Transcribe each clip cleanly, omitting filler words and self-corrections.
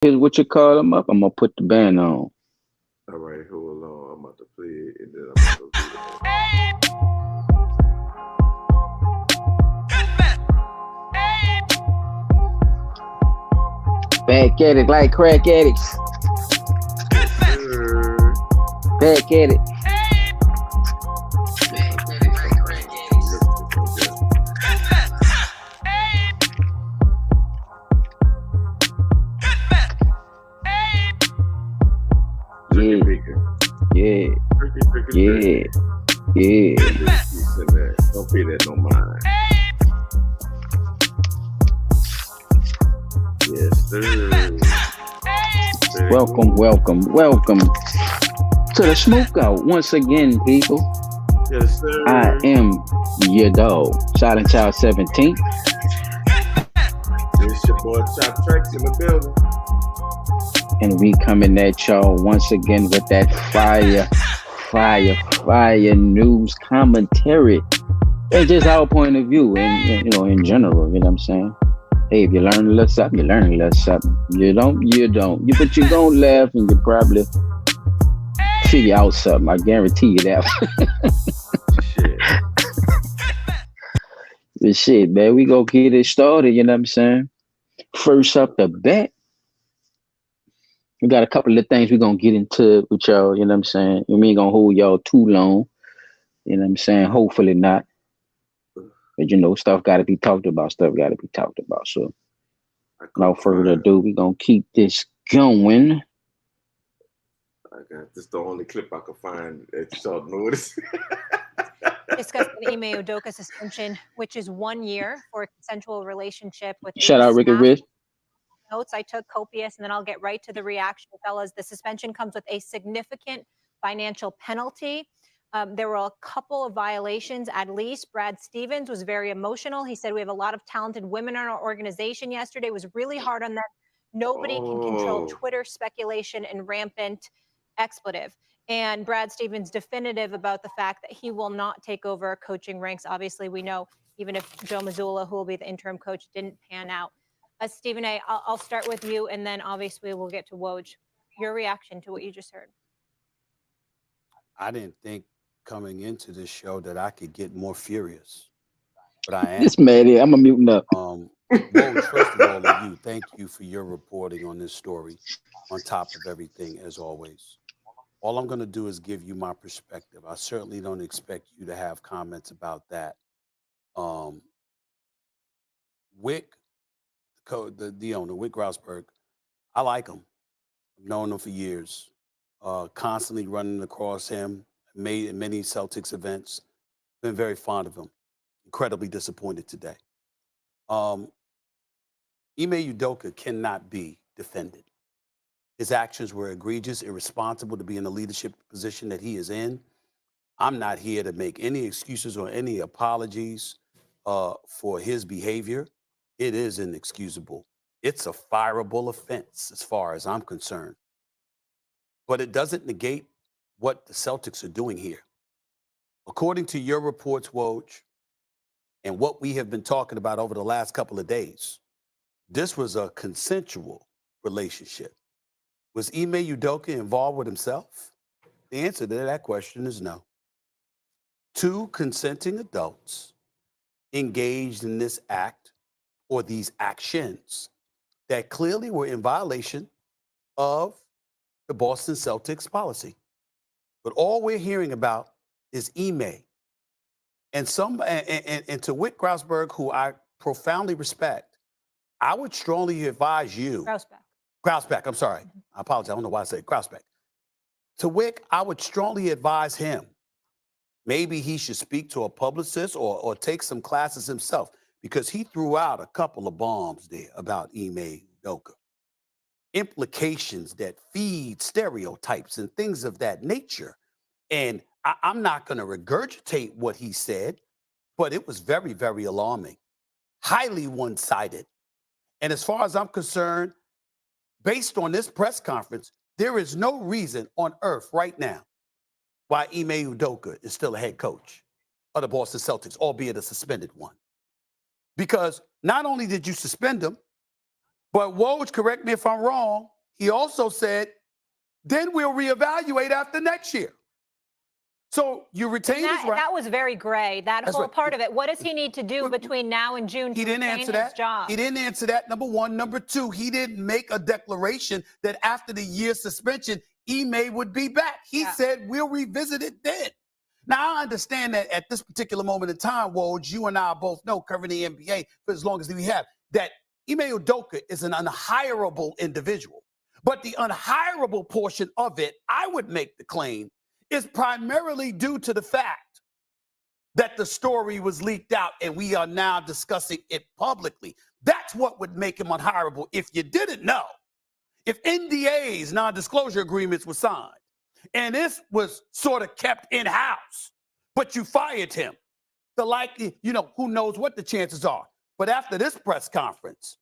Here's what you call them up. I'm gonna put the band on. All right, hold on. I'm about to play it and then I'm about to read it. Back at it like crack addicts. Yes, sir. Back at it. Let me start some listening for this. Drinking Yeah, bacon. yeah, Drinking yeah, bacon. yeah. Got a little piece in there. Don't pay that no mind. Yes, sir. Very Welcome, cool. welcome, welcome to the smoke out once again, people. Yes, I sir. am your dog, Silent Child 17, It's your boy Chop Tracks in the building. and we coming at y'all once again with that fire news commentary. It's just our point of view, and in general, you know what I'm saying. Hey, if you learn a little something, you learn a little something. You don't, you don't. But you gonna laugh, and you probably figure out something. I guarantee you that. Shit. But shit, man, we gonna get it started. You know what I'm saying. First up the bat, we got a couple of things we gonna get into with y'all. You know what I'm saying. We ain't gonna hold y'all too long. You know what I'm saying. Hopefully not. But stuff got to be talked about. Stuff got to be talked about. So, I without couldn't further find. ado, we gonna keep this going. I got this the only clip I could find at short notice. Discussing Ime Udoka suspension, which is 1 year for a consensual relationship with Shout a out Ricky smash. Rich. Notes I took copious, and then I'll get right to the reaction, fellas. The suspension comes with a significant financial penalty. There were a couple of violations, at least. Brad Stevens was very emotional. He said, "We have a lot of talented women in our organization yesterday. It was really hard on them. Nobody can control Oh, Twitter speculation and rampant expletive." And Brad Stevens definitive about the fact that he will not take over coaching ranks. Obviously, we know even if Joe Mazzulla, who will be the interim coach, didn't pan out. Stephen A., I'll start with you, and then obviously we'll get to Woj. Your reaction to what you just heard. I didn't think coming into this show that I could get more furious, but I This am. man here, I'm a muting up. Woj, first of all, to you, thank you for your reporting on this story, on top of everything, as always. All I'm going to do is give you my perspective. I certainly don't expect you to have comments about that. Um, Wick, the owner, Wick Grausberg, I like him. I've known him for years. Constantly running across him, made many Celtics events. Been very fond of him. Incredibly disappointed today. Um, Ime Udoka cannot be defended. His actions were egregious, irresponsible to be in the leadership position that he is in. I'm not here to make any excuses or any apologies for his behavior. It is inexcusable. It's a fireable offense as far as I'm concerned. But it doesn't negate what the Celtics are doing here. According to your reports, Woj, and what we have been talking about over the last couple of days, this was a consensual relationship. Was Ime Udoka involved with himself? The answer to that question is no. Two consenting adults engaged in this act or these actions that clearly were in violation of the Boston Celtics policy. But all we're hearing about is Ime. And to Wick Grausberg, who I profoundly respect, I would strongly advise you. Grousbeck. Grausbeck, I'm sorry. I apologize. I don't know why I said Grausbeck. To Wick, I would strongly advise him. Maybe he should speak to a publicist or take some classes himself because he threw out a couple of bombs there about Ime Udoka. Implications that feed stereotypes and things of that nature. And I'm not going to regurgitate what he said, but it was very, very alarming, highly one-sided. And as far as I'm concerned, based on this press conference, there is no reason on earth right now why Ime Udoka is still a head coach of the Boston Celtics, albeit a suspended one. Because not only did you suspend him, But Woj, correct me if I'm wrong, he also said, then we'll reevaluate after next year. So you retain his right. That was very gray, that That's whole right. part of it. What does he need to do between now and June to retain his job? He didn't answer that, number one. Number two, he didn't make a declaration that after the year suspension, Ime would be back. He said, we'll revisit it then. Now, I understand that at this particular moment in time, Woj, you and I both know, covering the NBA for as long as we have, that Ime Udoka is an unhirable individual. But the unhirable portion of it, I would make the claim, is primarily due to the fact that the story was leaked out and we are now discussing it publicly. That's what would make him unhireable. If you didn't know, if NDAs, non-disclosure agreements, were signed and this was sort of kept in-house, but you fired him, the likely, who knows what the chances are. But after this press conference,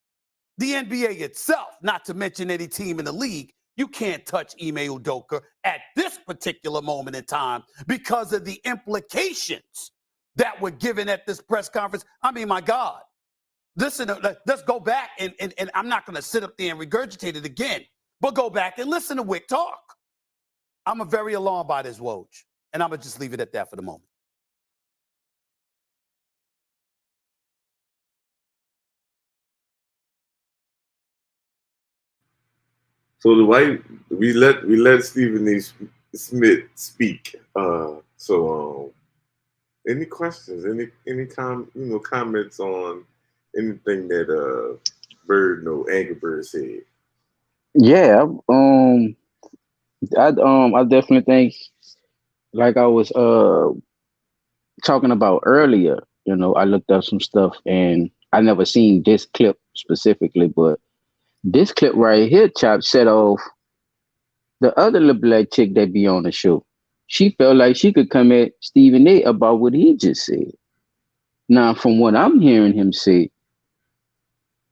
the NBA itself, not to mention any team in the league, you can't touch Ime Udoka at this particular moment in time because of the implications that were given at this press conference. I mean, my God. Listen, let's go back, and I'm not going to sit up there and regurgitate it again, but go back and listen to Wick talk. I'm very alarmed by this, Woj, and I'm going to just leave it at that for the moment. So we let Stephen A. Smith speak. Any questions? Any comments on anything that Angry Bird said? Yeah, I definitely think, like I was talking about earlier, I looked up some stuff and I never seen this clip specifically, but this clip right here, Chop, set off the other little black chick that be on the show. She felt like she could come at Stephen A about what he just said. Now, from what I'm hearing him say,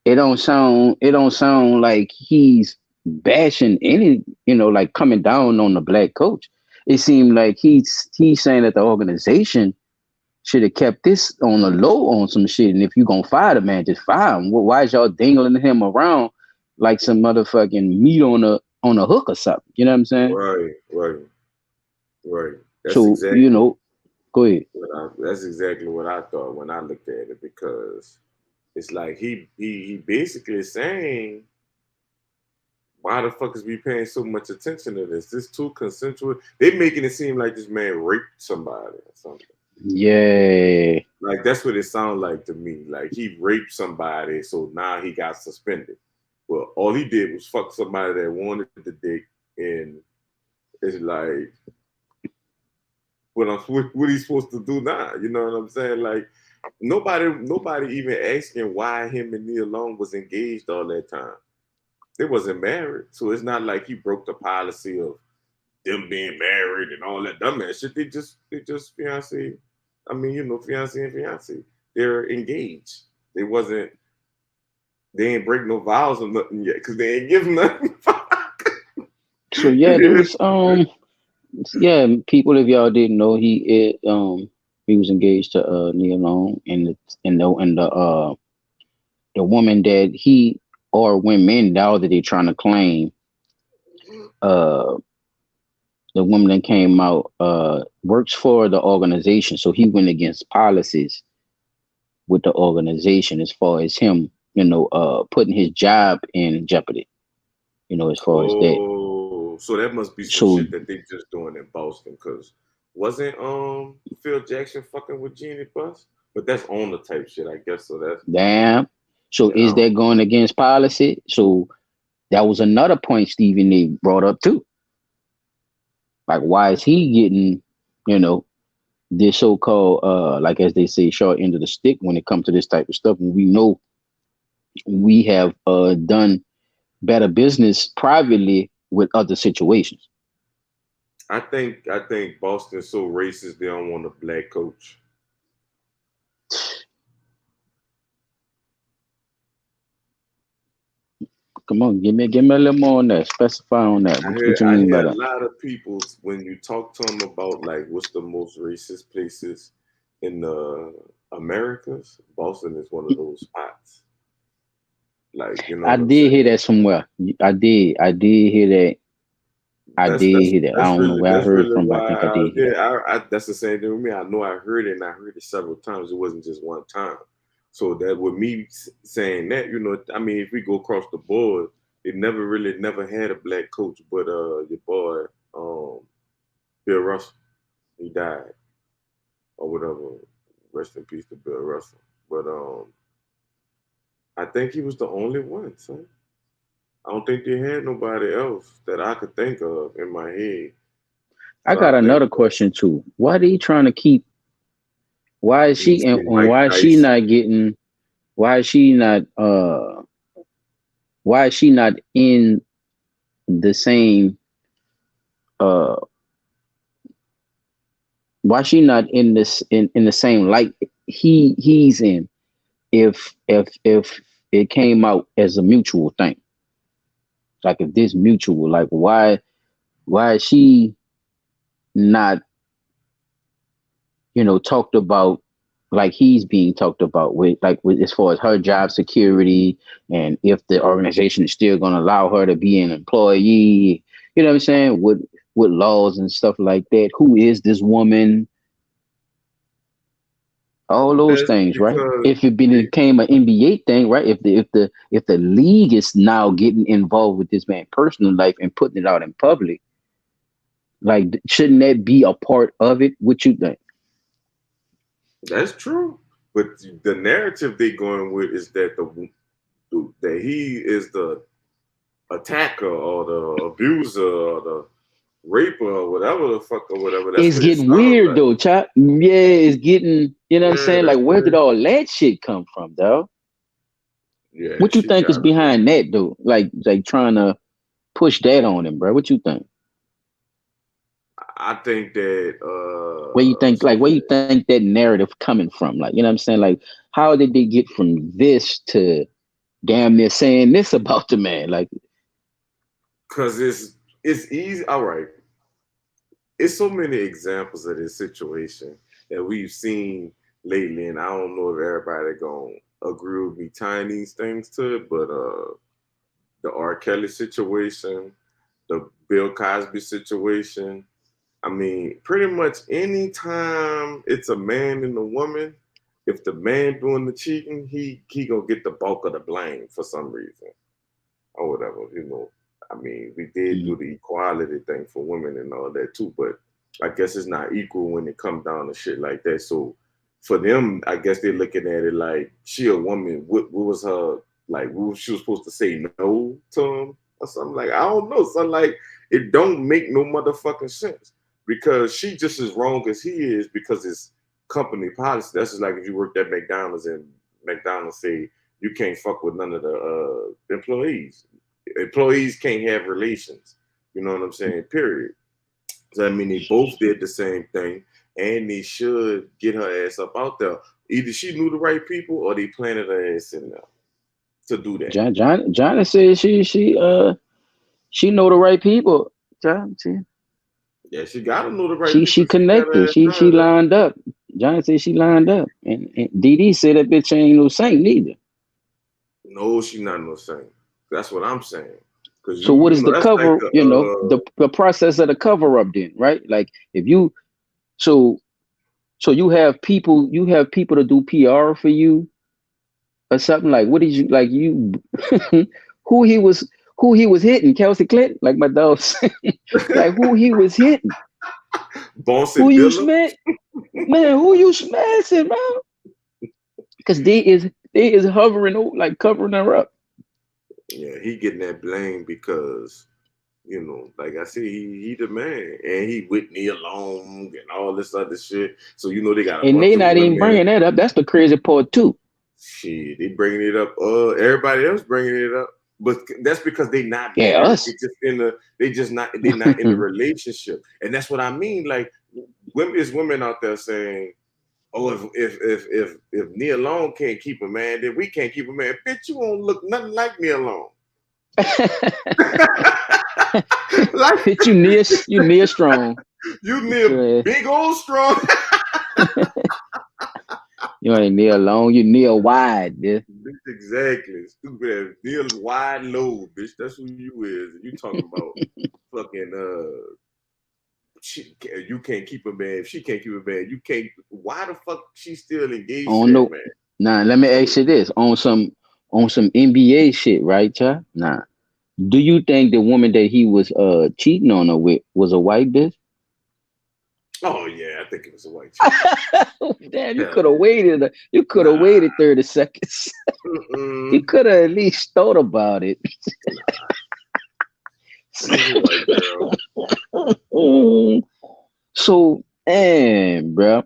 it don't sound like he's bashing any, like coming down on the black coach. It seemed like he's saying that the organization should have kept this on the low on some shit. And if you gonna fire the man, just fire him. Why is y'all dingling him around like some motherfucking meat on a hook or something? You know what I'm saying? Right. That's so exactly, go ahead. That's exactly what I thought when I looked at it, because it's like he basically is saying, why the fuck is we paying so much attention to this? This too consensual. They making it seem like this man raped somebody or something. Yeah. Like that's what it sounds like to me. Like he raped somebody, so now he got suspended. Well, all he did was fuck somebody that wanted the dick, and it's like, what he's supposed to do now? You know what I'm saying? Like nobody even asking why him and Nia Long was engaged all that time. They wasn't married, so it's not like he broke the policy of them being married and all that dumbass shit. They just fiancé. I mean, fiancé and fiancé. They're engaged. They ain't break no vows or nothing yet because they ain't give nothing. So yeah, there was people, if y'all didn't know, he was engaged to Nia Long, and the woman that he or women now that they're trying to claim, the woman that came out works for the organization, so he went against policies with the organization as far as him, putting his job in jeopardy. As far as that. Oh, so that must be some shit that they just doing in Boston, because wasn't Phil Jackson fucking with Jeannie Buss? But that's owner type shit, I guess. So that's damn. So is that going against policy? So that was another point Stephen A brought up too. Like, why is he getting, this so-called, like as they say, short end of the stick when it comes to this type of stuff? And we know we have done better business privately with other situations. I think Boston's so racist they don't want a black coach. Come on, give me a little more on that. Specify on that. What you mean by that? A lot of people, when you talk to them about like what's the most racist places in the Americas, Boston is one of those spots. Like, you know I what I'm did saying? hear that somewhere. I did hear that. I did hear that. I don't know where I That's heard it really from, but I why. think I did hear that. I that's the same thing with me. I know I heard it, and I heard it several times. It wasn't just one time. So that with me saying that, you know, I mean, if we go across the board, it never had a black coach, but your boy, Bill Russell, he died or whatever. Rest in peace to Bill Russell. But I think he was the only one, son. I don't think they had nobody else that I could think of in my head. I So I got think another question too. Why are they trying to keep? Why is you she and see Mike why is she Tyson. not getting? Why is she not? Why is she not in the same? Uh, why she not in this in the same light he's in? If it came out as a mutual thing, like if this mutual, like why is she not, talked about like he's being talked about with as far as her job security and if the organization is still going to allow her to be an employee, you know what I'm saying, with laws and stuff like that. Who is this woman? All those That's things, right? because If it became an NBA thing, right? If the league is now getting involved with this man's personal life and putting it out in public, like shouldn't that be a part of it? What you think? that's true. But the narrative they going with is that that he is the attacker or the abuser or the raper or whatever the fuck or whatever. That's It's what it getting sounds weird like. though, chap. Yeah, it's getting, you know what I'm Yeah, saying? Like, that's where what did it. all that shit come from, though? Yeah, What you she think is got it. behind that, though? Like trying to push that on him, bro. What you think? I think that Where you think that narrative coming from? Like, you know what I'm saying? Like, how did they get from this to damn near saying this about the man? Like, because it's easy. All right, it's so many examples of this situation that we've seen lately, and I don't know if everybody gonna agree with me tying these things to it, but the R. Kelly situation, the Bill Cosby situation. I mean, pretty much anytime it's a man and a woman, if the man doing the cheating, he gonna get the bulk of the blame for some reason or whatever. You know, I mean, we did do the equality thing for women and all that too, but I guess it's not equal when it comes down to shit like that. So for them, I guess they're looking at it like she a woman. What was her like? What she was supposed to say no to him or something? Like I don't know. Something like it don't make no motherfucking sense because she just as wrong as he is because it's company policy. That's just like if you worked at McDonald's and McDonald's say you can't fuck with none of the employees. Employees can't have relations. You know what I'm saying? Period. So I mean, they both did the same thing, and they should get her ass up out there. Either she knew the right people, or they planted her ass in there to do that. Johnny said she know the right people. John, Yeah, she gotta know the right she people. She got her connected. ass She down there. lined up. Johnny said she lined up, and DD said that bitch ain't no saint neither. No, she not no saint. That's what I'm saying. Because So what you is know the that's like cover? The process of the cover up then, right? Like if you so you have people to do PR for you or something. Like what did you like you who he was hitting? Kelsey Clinton, like my dog said. Like who he was hitting? Bossy Who you Dilla. smack? Man, who you smashing, bro? Because they is hovering like covering her up. Yeah, he getting that blame because you know, like I said, he the man, and he Whitney alone and all this other shit. So you know they got a And bunch they of not even women. bringing that up. That's the crazy part too. Shit, they bringing it up. Everybody else bringing it up, but that's because they not Yeah, married. us. They just in the. They not in a relationship, and that's what I mean. Like, women out there saying, "Oh, if Nia Long can't keep a man, then we can't keep a man." Bitch, you won't look nothing like Nia Long. Like Bitch, you near strong. you near big old strong. You ain't near long, you near wide, dude. Exactly. Stupid ass. Deal wide load, bitch. That's who you is. And you talking about fucking you can't keep a man. If she can't keep a man, you can't. Why the fuck she still engaged Oh to that no. man? Nah, let me ask you this. On some NBA shit, right, Chuck? Nah. Do you think the woman that he was cheating on her with was a white bitch? Oh yeah, I think it was a white chick. Damn, you Hell could have waited. You could have nah. waited 30 seconds. You could have at least thought about it. It was a white girl. So, damn, bro.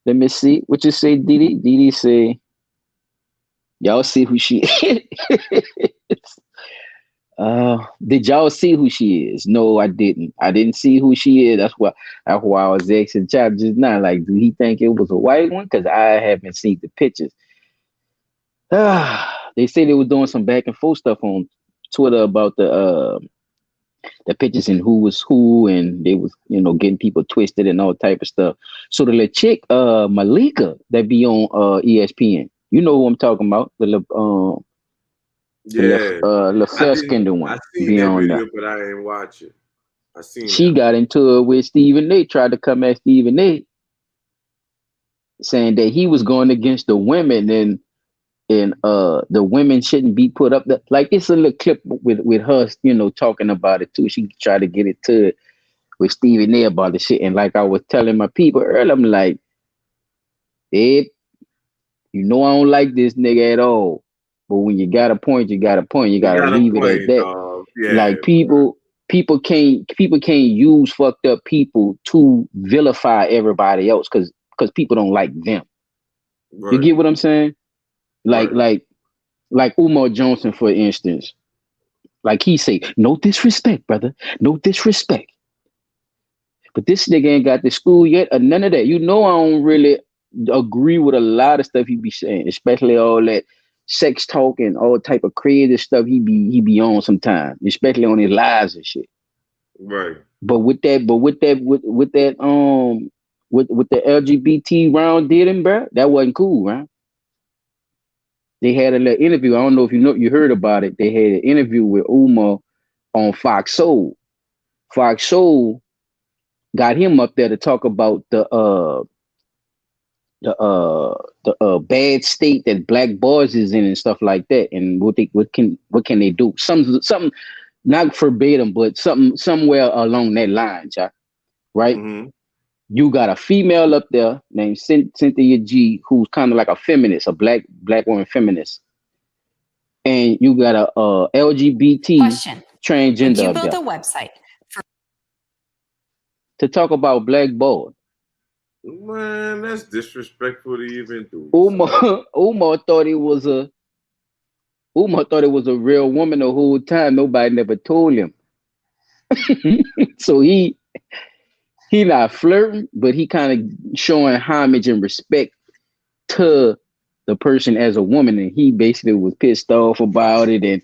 Let me see. What you say, Didi? Didi say, y'all see who she is. Did y'all see who she is? No, I didn't. I didn't see who she is. That's why I was asking Chap just now. Like, do he think it was a white one? Because I haven't seen the pictures. They say they were doing some back and forth stuff on Twitter about the pictures and who was who, and they was getting people twisted and all type of stuff. So the little chick Malika that be on ESPN, you know who I'm talking about, Yeah. the fair skinned I one seen be that on video, there. but I didn't watch it. I seen She that. got into it with Stephen A. Tried to come at Stephen A. saying that he was going against the women, and the women shouldn't be put up. Like, it's a little clip with her, talking about it too. She tried to get it to with Stephen A. about the shit. And like I was telling my people earlier, I'm like, Ed, I don't like this nigga at all. But when you got a point, you got a point. You You gotta got a leave it at point, that. dog. Yeah. Like, people can't use fucked up people to vilify everybody else because people don't like them. Right. You get what I'm saying? Like Right. like Umar Johnson, for instance. Like, he say, no disrespect, brother. No disrespect. But this nigga ain't got the school yet or none of that. I don't really agree with a lot of stuff he be saying, especially all that sex talk and all type of creative stuff he be on sometimes, especially on his lives and shit. Right. But with that with the LGBT round did him, bro, that wasn't cool, right? They had a little interview. I don't know if you heard about it. They had an interview with Umar on Fox Soul. Fox Soul got him up there to talk about the bad state that black boys is in and stuff like that, and what can they do? Something not verbatim, but somewhere along that line, right? Mm-hmm. You got a female up there named Cynthia G, who's kind of like a feminist, a black woman feminist, and you got a LGBT transgender you up build there a website to talk about black boys. Man, that's disrespectful to even do. Umar thought it was a real woman the whole time. Nobody never told him. So he not flirting, but he kind of showing homage and respect to the person as a woman, and he basically was pissed off about it. And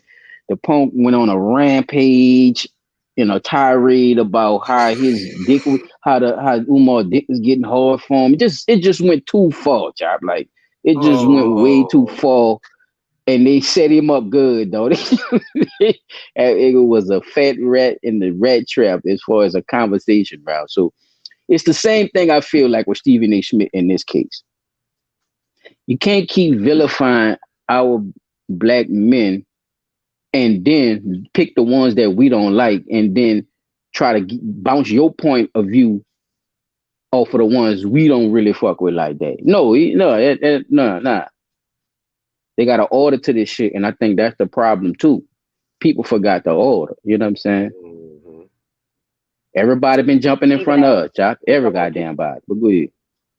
the punk went on a rampage, tirade about how his dick was, how Umar dick was getting hard for him. It just went too far, chop. Like, it just went way too far. And they set him up good, though. It was a fat rat in the rat trap as far as a conversation route. So it's the same thing I feel like with Stephen A. Smith in this case. You can't keep vilifying our black men and then pick the ones that we don't like and then try to bounce your point of view off of the ones we don't really fuck with like that. No. Nah. They got an order to this shit, and I think that's the problem too. People forgot the order. You know what I'm saying? Mm-hmm. Everybody been jumping in front of us, Chop. Every goddamn body. But go ahead.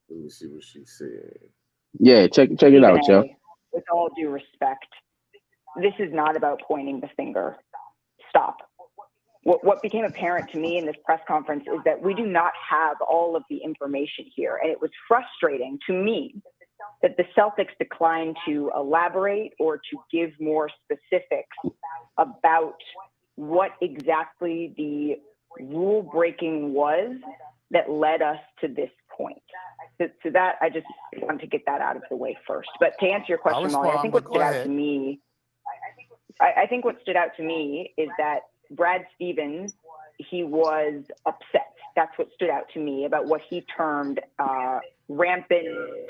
Let me see what she said. Yeah, check it out, Chop. With all due respect, this is not about pointing the finger. Stop. What became apparent to me in this press conference is that we do not have all of the information here. And it was frustrating to me that the Celtics declined to elaborate or to give more specifics about what exactly the rule breaking was that led us to this point. So that, I just want to get that out of the way first. But to answer your question, Molly, I think what stood out to me, I think what stood out to me is that Brad Stevens, he was upset. That's what stood out to me about what he termed rampant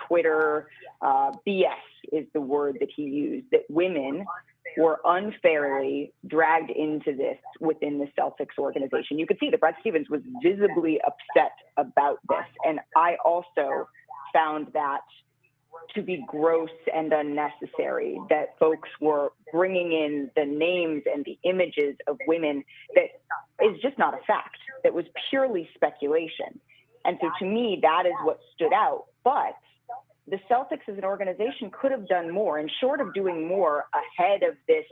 Twitter BS is the word that he used, that women were unfairly dragged into this within the Celtics organization. You could see that Brad Stevens was visibly upset about this. And I also found that to be gross and unnecessary, that folks were bringing in the names and the images of women that is just not a fact, that was purely speculation. And so to me, that is what stood out. But the Celtics as an organization could have done more, and short of doing more ahead of this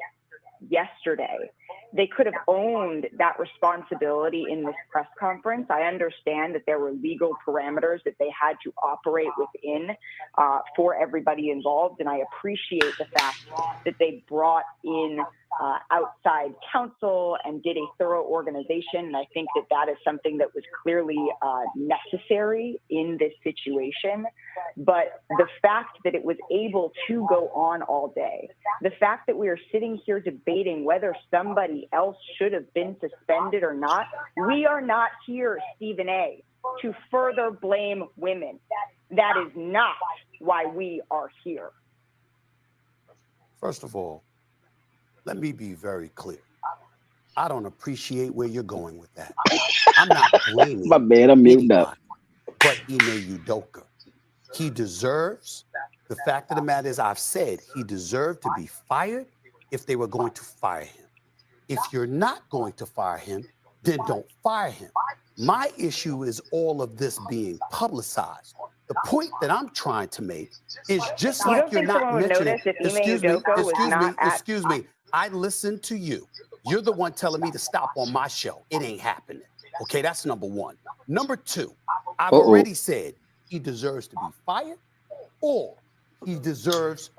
yesterday, they could have owned that responsibility in this press conference. I understand that there were legal parameters that they had to operate within for everybody involved, and I appreciate the fact that they brought in outside counsel and did a thorough organization. And I think that that is something that was clearly necessary in this situation. But the fact that it was able to go on all day, the fact that we are sitting here debating whether somebody else should have been suspended or not, we are not here, Stephen A., to further blame women. That is not why we are here. First of all, let me be very clear. I don't appreciate where you're going with that. I'm not blaming My bad, I'm muted up. but Ime Udoka. He deserves, the fact of the matter is, I've said he deserved to be fired if they were going to fire him. If you're not going to fire him, then don't fire him. My issue is all of this being publicized. The point that I'm trying to make is just like you're not mentioning. Excuse me. I listened to you. You're the one telling me to stop on my show. It ain't happening. Okay, that's number one. Number two, I've already said he deserves to be fired, or he deserves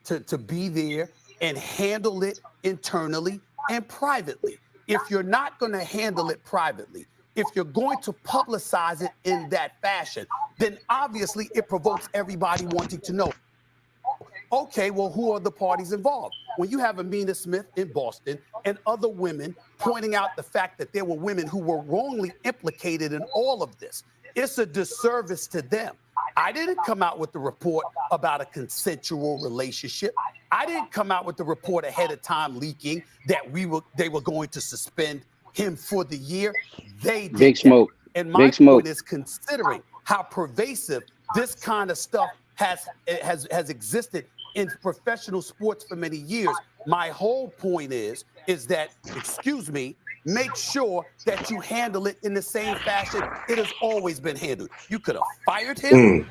to be there and handle it internally and privately. If you're not going to handle it privately, if you're going to publicize it in that fashion, then obviously it provokes everybody wanting to know, okay, well, who are the parties involved? When you have Amina Smith in Boston and other women pointing out the fact that there were women who were wrongly implicated in all of this, it's a disservice to them. I didn't come out with the report about a consensual relationship. I didn't come out with the report ahead of time leaking that they were going to suspend him for the year. They did. Big Smoke. And my point is, considering how pervasive this kind of stuff has existed in professional sports for many years, my whole point is that, make sure that you handle it in the same fashion it has always been handled. You could have fired him,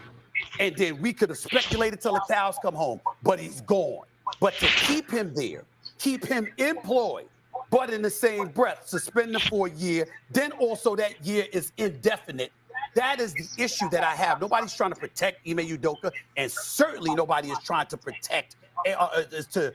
and then we could have speculated till the cows come home, but he's gone. But to keep him there, keep him employed, but in the same breath, suspend him for a year, then also that year is indefinite. That is the issue that I have. Nobody's trying to protect Ime Udoka, and certainly nobody is trying to protect, is to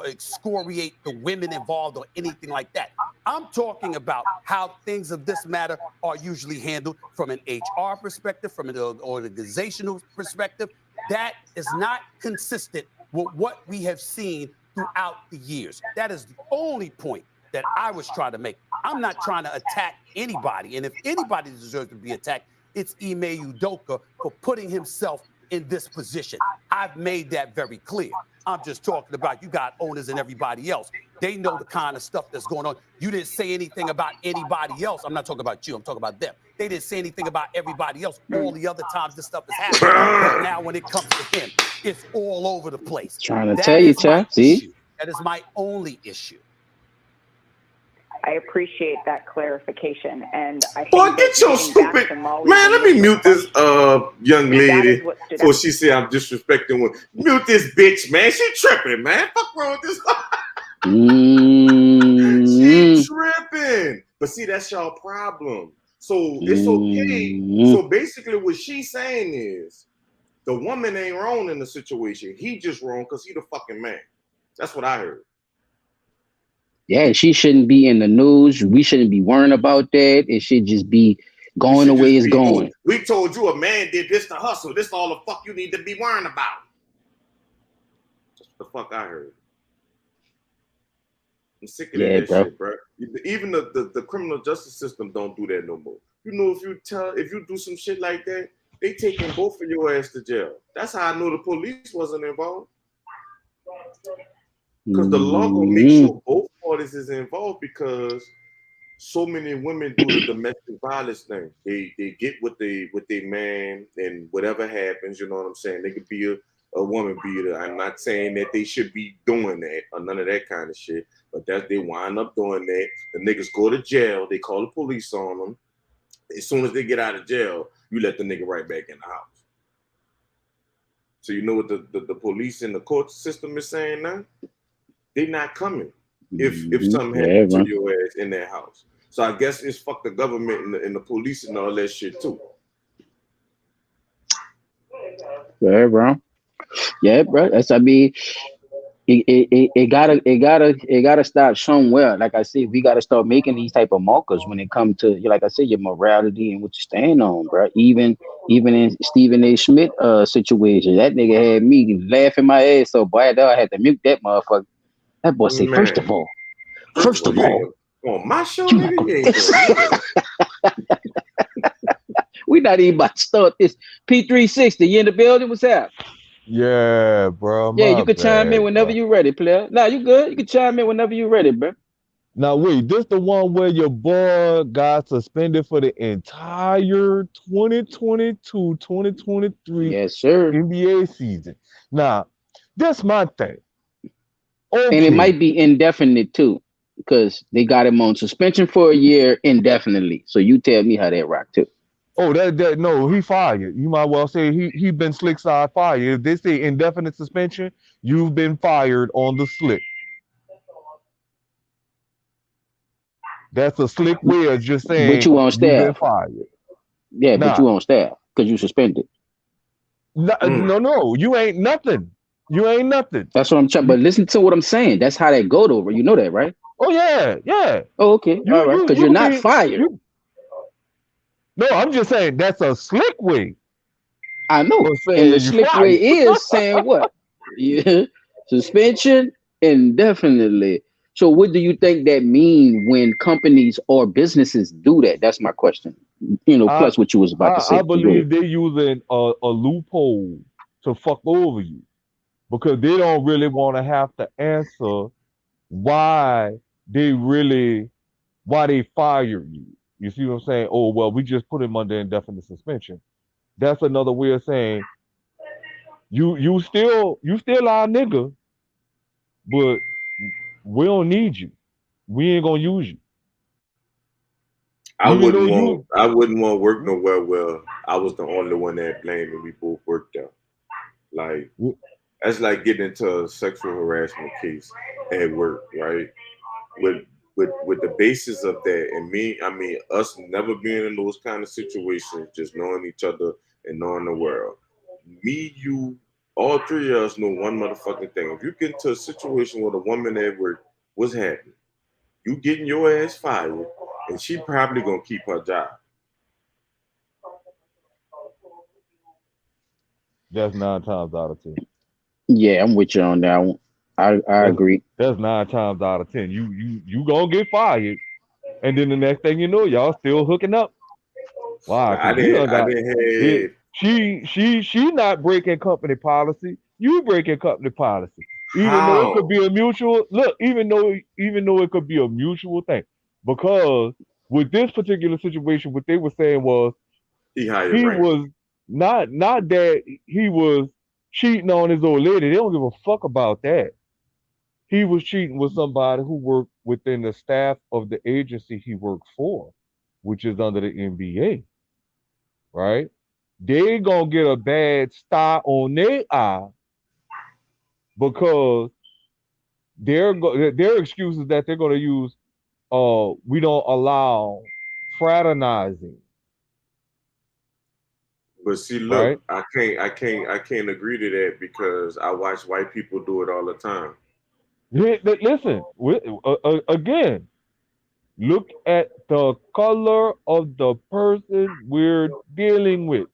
excoriate the women involved or anything like that. I'm talking about how things of this matter are usually handled from an HR perspective, from an organizational perspective. That is not consistent with what we have seen throughout the years. That is the only point that I was trying to make. I'm not trying to attack anybody. And if anybody deserves to be attacked, it's Ime Udoka for putting himself in this position. I've made that very clear. I'm just talking about, you got owners and everybody else. They know the kind of stuff that's going on. You didn't say anything about anybody else. I'm not talking about you. I'm talking about them. They didn't say anything about everybody else all the other times this stuff is happening. But now when it comes to him, it's all over the place. Trying to tell you, Chuck. See? That is my only issue. I appreciate that clarification, and I think boy, get your stupid man. Let me mute this young lady before she say I'm disrespecting women. Mute this bitch, man. She tripping, man. Fuck wrong with this? She tripping. But see, that's y'all problem. So it's okay. So basically, what she's saying is the woman ain't wrong in the situation. He just wrong because he the fucking man. That's what I heard. Yeah, she shouldn't be in the news. We shouldn't be worrying about that. It should just be, Going the way it's going. We told you a man did this to hustle. This all the fuck you need to be worrying about. That's what the fuck I heard. I'm sick of that shit, bro. Even the criminal justice system don't do that no more. You know, if you do some shit like that, they taking both of your ass to jail. That's how I know the police wasn't involved. Because the law gonna make sure both parties is involved, because so many women do the domestic violence thing. They get with their man, and whatever happens, you know what I'm saying? They could be a woman beater. I'm not saying that they should be doing that or none of that kind of shit, but that they wind up doing that. The niggas go to jail. They call the police on them. As soon as they get out of jail, you let the nigga right back in the house. So you know what the police and the court system is saying now? They not coming if something happens to your ass in that house. So I guess it's fuck the government and the police and all that shit too. Yeah, bro. Yeah, bro. That's, I mean, it gotta stop somewhere. Like I said, we gotta start making these type of markers when it comes to, like I said, your morality and what you stand on, bro. Even in Stephen A. Smith situation, that nigga had me laughing my ass so bad I had to mute that motherfucker. That boy say, first of all, on my show, nigga, you ain't doing we not even about to start this. P360, you in the building? What's up? Yeah, bro. Yeah, you can chime in whenever you're ready, player. Nah, you good. You can chime in whenever you're ready, bro. Now, wait, this the one where your boy got suspended for the entire 2022-2023 yes, sir. NBA season. Now, that's my thing. Okay. And it might be indefinite, too, because they got him on suspension for a year indefinitely. So you tell me how that rock, too. Oh, no, he fired. You might well say he been slick side fired. If they say indefinite suspension, you've been fired on the slick. That's a slick way of just saying but you on staff. You've been fired. Yeah, but you on staff because you suspended. No, you ain't nothing. You ain't nothing. That's what I'm trying. But listen to what I'm saying. That's how that go over. You know that, right? Oh yeah. Oh, okay. All right. Because you're not fired. No, I'm just saying that's a slick way. I know. And the slick way is saying what? Yeah. Suspension indefinitely. So what do you think that mean when companies or businesses do that? That's my question. You know, plus what you was about to say. I believe they're using a loophole to fuck over you, because they don't really want to have to answer why they fired you. You see what I'm saying? Oh, well, we just put him under indefinite suspension. That's another way of saying you still our nigga, but we don't need you. We ain't gonna use you. I wouldn't want to work nowhere where I was the only one that blamed and we both worked there. Like that's like getting into a sexual harassment case at work, right? With the basis of that, and us never being in those kind of situations, just knowing each other and knowing the world. Me, you, all three of us know one motherfucking thing. If you get into a situation with a woman at work, what's happening? You getting your ass fired, and she probably gonna keep her job. That's 9 times out of 10. Yeah, I'm with you on that one. I agree. That's 9 times out of 10. You gonna get fired, and then the next thing you know, y'all still hooking up. Wow, she not breaking company policy. You breaking company policy. Even though it could be a mutual even though it could be a mutual thing. Because with this particular situation, what they were saying was he was not that he was cheating on his old lady. They don't give a fuck about that. He was cheating with somebody who worked within the staff of the agency he worked for, which is under the NBA. Right? They gonna get a bad star on their eye because their excuse is that they're gonna use we don't allow fraternizing. But see, look, right? I can't agree to that because I watch white people do it all the time. Listen, again, Look at the color of the person we're dealing with.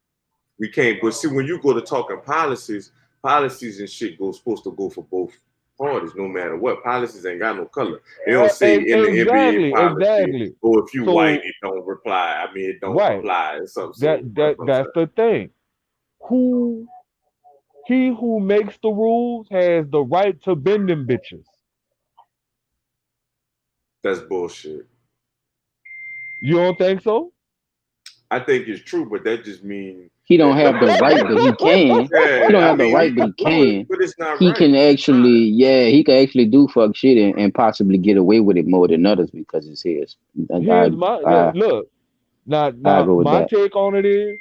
We can't. But see, when you go to talking policies and shit supposed to go for both parties, no matter what. Policies ain't got no color. They don't say in the NBA policy, Exactly. or if you So white, it don't reply. I mean, it don't right, apply or something. So that's the thing. He who makes the rules has the right to bend them bitches. that's bullshit. You don't think so? I think it's true, but that just means He don't have the right, but he can. yeah, He don't I have the mean, right, but he can do it, can. but it's not He right. can actually, yeah, he can actually do fuck shit and possibly get away with it more than others because it's his. Here's my look. I Now go with my that. take on it is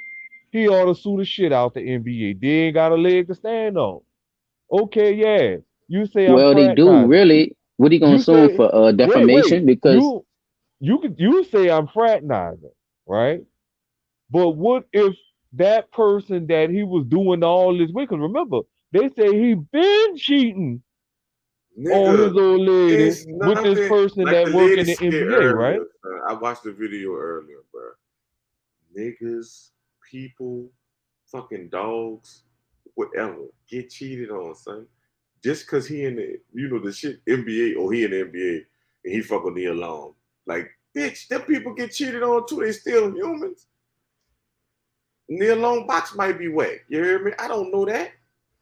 he ought to sue the shit out the NBA. They ain't got a leg to stand on. Okay, yeah. You say I'm Well, they do fraternizing. really. What he gonna You sue him say for? wait. Defamation? Because You say I'm fraternizing, right? But what if that person that he was doing all this with? Because remember, they say he been cheating on his Nigga, old lady it's with this nothing person like that the work lady in the said NBA, right? earlier. I watched the video earlier, bro. Niggas, people, fucking dogs, whatever, get cheated on, son. Just cause he in the, the shit NBA, or he in the NBA and he fucking Nia Long. Like, bitch, them people get cheated on too. They still humans. Nia Long box might be whack. You hear me? I don't know that.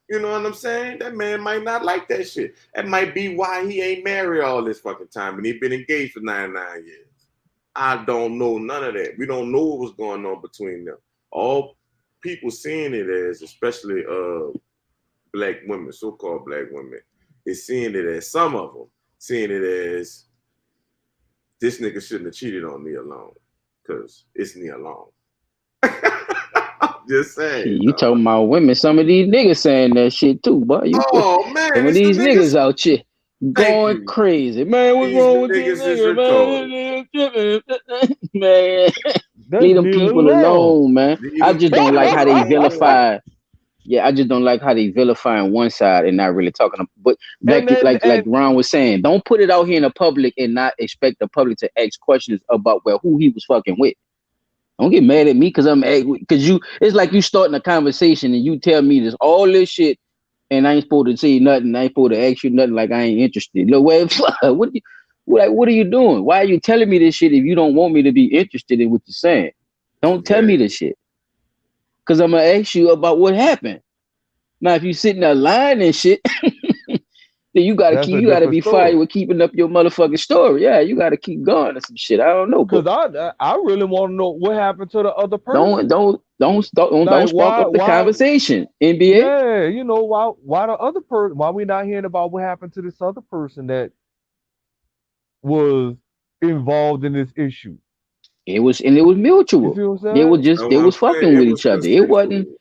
You know what I'm saying? That man might not like that shit. That might be why he ain't married all this fucking time and he been engaged for 99 years. I don't know none of that. We don't know what was going on between them. All people seeing it as, especially black women, so-called black women, is seeing it as, some of them seeing it as, this nigga shouldn't have cheated on Nia Long because it's Nia Long. Just saying. you talking about women. Some of these niggas saying that shit too, boy. Oh man, Some of it's the these niggas. niggas out here Thank going you. crazy, man. What's These wrong with niggas this is nigga, man? Man, That's leave them Nia people Long. alone, man. Leave I them just don't people like how they alone. vilify. Yeah, I just don't like how they vilifying one side and not really talking. But And like Ron was saying, don't put it out here in the public and not expect the public to ask questions about who he was fucking with. Don't get mad at me because it's like you starting a conversation and you tell me all this shit and I ain't supposed to say nothing. I ain't supposed to ask you nothing, like I ain't interested. Look, what are you doing? Why are you telling me this shit if you don't want me to be interested in what you're saying? Don't tell me this shit. Cause I'm gonna ask you about what happened. Now, if you sitting there lying and shit, then you gotta that's a be different fired story. with keeping up your motherfucking story. Yeah, you gotta keep going or some shit. I don't know, but Because I really want to know what happened to the other don't person. don't don't don't Like spark up the conversation. NBA. yeah, why the other person, why we not hearing about what happened to this other person that was involved in this issue? It was You mutual. see what I'm saying? They What I'm was saying, fucking it with was each other. It wasn't. consensual.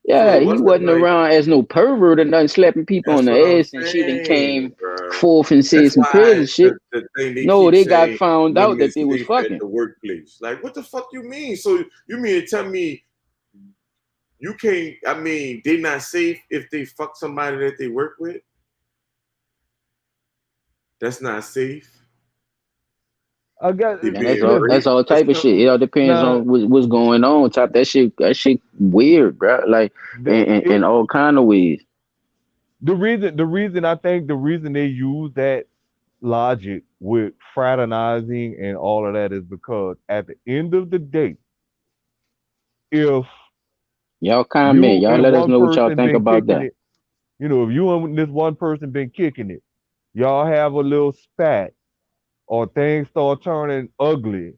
So Yeah, it he wasn't wasn't like, around as no pervert or nothing, slapping people on that's the what I'm ass and shit, and saying, came bro. forth and said That's some crazy why shit. the thing they No, keep they got saying, found out women that they was sleep at fucking. the workplace. Like, what the fuck you mean? So you mean to tell me you can't, I mean, they not safe if they fuck somebody that they work with? That's not safe. I got They And being that's raped listen all or type of shit. something? It all depends now. on what's going on. That shit weird, bro. Like in all kind of ways. The reason I think the reason they use that logic with fraternizing and all of that is because at the end of the day, if Y'all comment. you Y'all and let us one know what y'all person think been about kicking that. it, if you and this one person been kicking it, y'all have a little spat or things start turning ugly.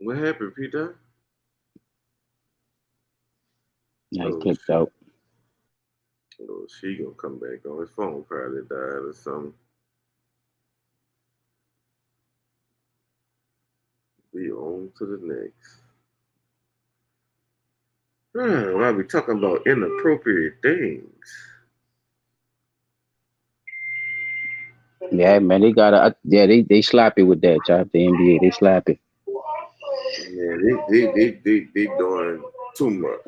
What happened, Peter? Now he Oh clicked shit. out. Oh, she gonna come back on. His phone probably died or something. Be on to the next. While we talking about inappropriate things. Yeah, man, they gotta. Yeah, they sloppy with that, chop. The NBA, they sloppy. Man, they doing too much.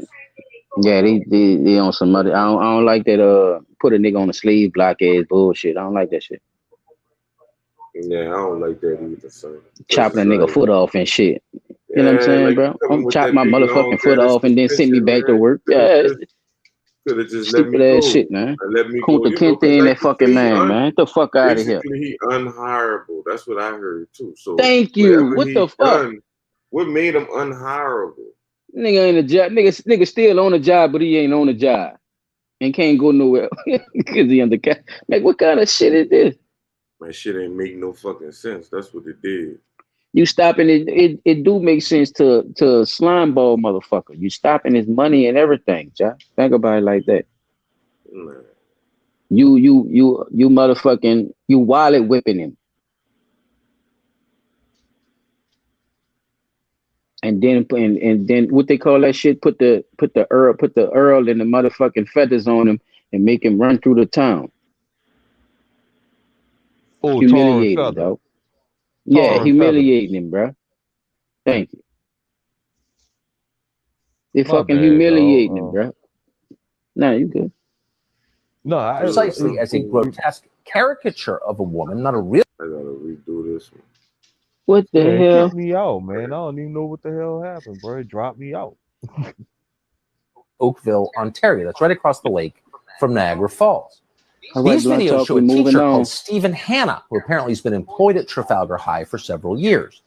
Yeah, they on some other. I don't like that. Put a nigga on a sleeve block ass bullshit. I don't like that shit. Yeah, I don't like that either, son. Because Chopping a it's nigga like, foot off and shit. You know what I'm yeah, saying, like bro? you coming Don't with chop that my big long motherfucking foot padded off and then send me suspension, back to man. work. Could have Yeah, just let me stupid ass go. shit, man. And let me go. Kunta You know, Kinte because and like that you fucking say, man, man. Get the fuck out of here. basically he unhireable. That's what I heard too. So Thank you. whatever What he the fuck? done, what made him unhireable? Nigga ain't a job. Nigga still on a job, but he ain't on a job and can't go nowhere because he undercut. Like, what kind of shit is this? Man, shit ain't make no fucking sense. That's what it did. You stopping it? It do make sense to slime ball motherfucker. You stopping his money and everything, Jack. Think about it like that. Man. You motherfucking you wallet whipping him, and then what they call that shit? Put the earl and the motherfucking feathers on him and make him run through the town. Oh, tar and Humiliating, feather. dog. Yeah, Tar and feather. humiliating him, bro. Thank you. They My fucking bad, humiliating him, dog. bro. Nah, you good. No, precisely as a grotesque caricature of a woman, not a real. I gotta redo this one. What the yeah, it hell? kicked me out, man. I don't even know what the hell happened, bro. It dropped me out. Oakville, Ontario. That's right across the lake from Niagara Falls. All right, These Blunt videos Talk, show we a moving teacher on. called Stephen Hanna, who apparently has been employed at Trafalgar High for several years.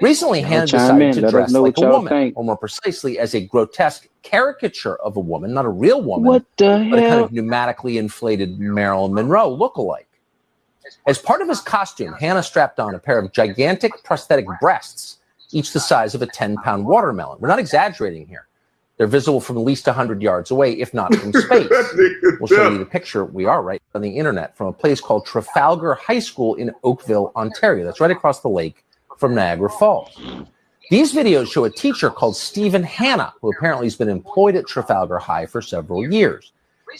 Recently, Y'all Hanna chime decided in. to Let us dress know like what a y'all woman, think. or more precisely, as a grotesque caricature of a woman, not a real woman, What the but a kind hell? of pneumatically inflated Marilyn Monroe lookalike. As part of his costume, Hanna strapped on a pair of gigantic prosthetic breasts, each the size of a 10-pound watermelon. We're not exaggerating here. They're visible from at least 100 yards away, if not from space. We'll show you the picture. We are right on the internet from a place called Trafalgar High School in Oakville, Ontario. That's right across the lake from Niagara Falls. These videos show a teacher called Stephen Hanna, who apparently has been employed at Trafalgar High for several years.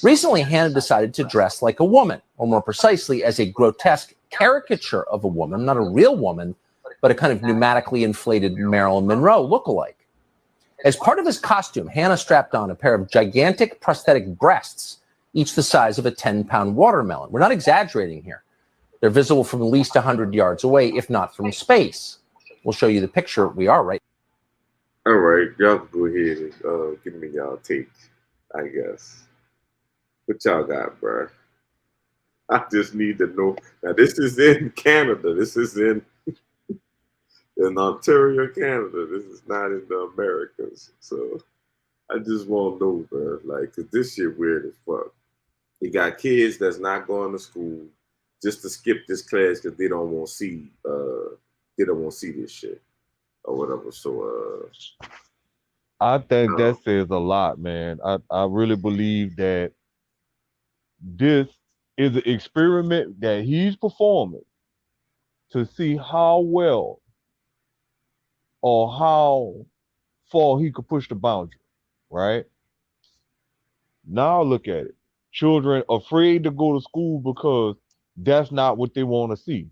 Recently, Hanna decided to dress like a woman, or more precisely, as a grotesque caricature of a woman, not a real woman, but a kind of pneumatically inflated Marilyn Monroe lookalike. As part of his costume, Hanna strapped on a pair of gigantic prosthetic breasts, each the size of a 10-pound watermelon. We're not exaggerating here. They're visible from at least 100 yards away, if not from space. We'll show you the picture. We are right. All right, y'all can go ahead and give me y'all take, I guess. What y'all got, bro? I just need to know. Now, this is in Canada. This is in Ontario, Canada. This is not in the Americas. So I just want to know, bro. Like, cause this shit weird as fuck. You got kids that's not going to school just to skip this class because they don't want to see. They don't want to see this shit or whatever. So I think that says a lot, man. I really believe that this is an experiment that he's performing to see how well or how far he could push the boundary, right? Now look at it. Children afraid to go to school because that's not what they want to see.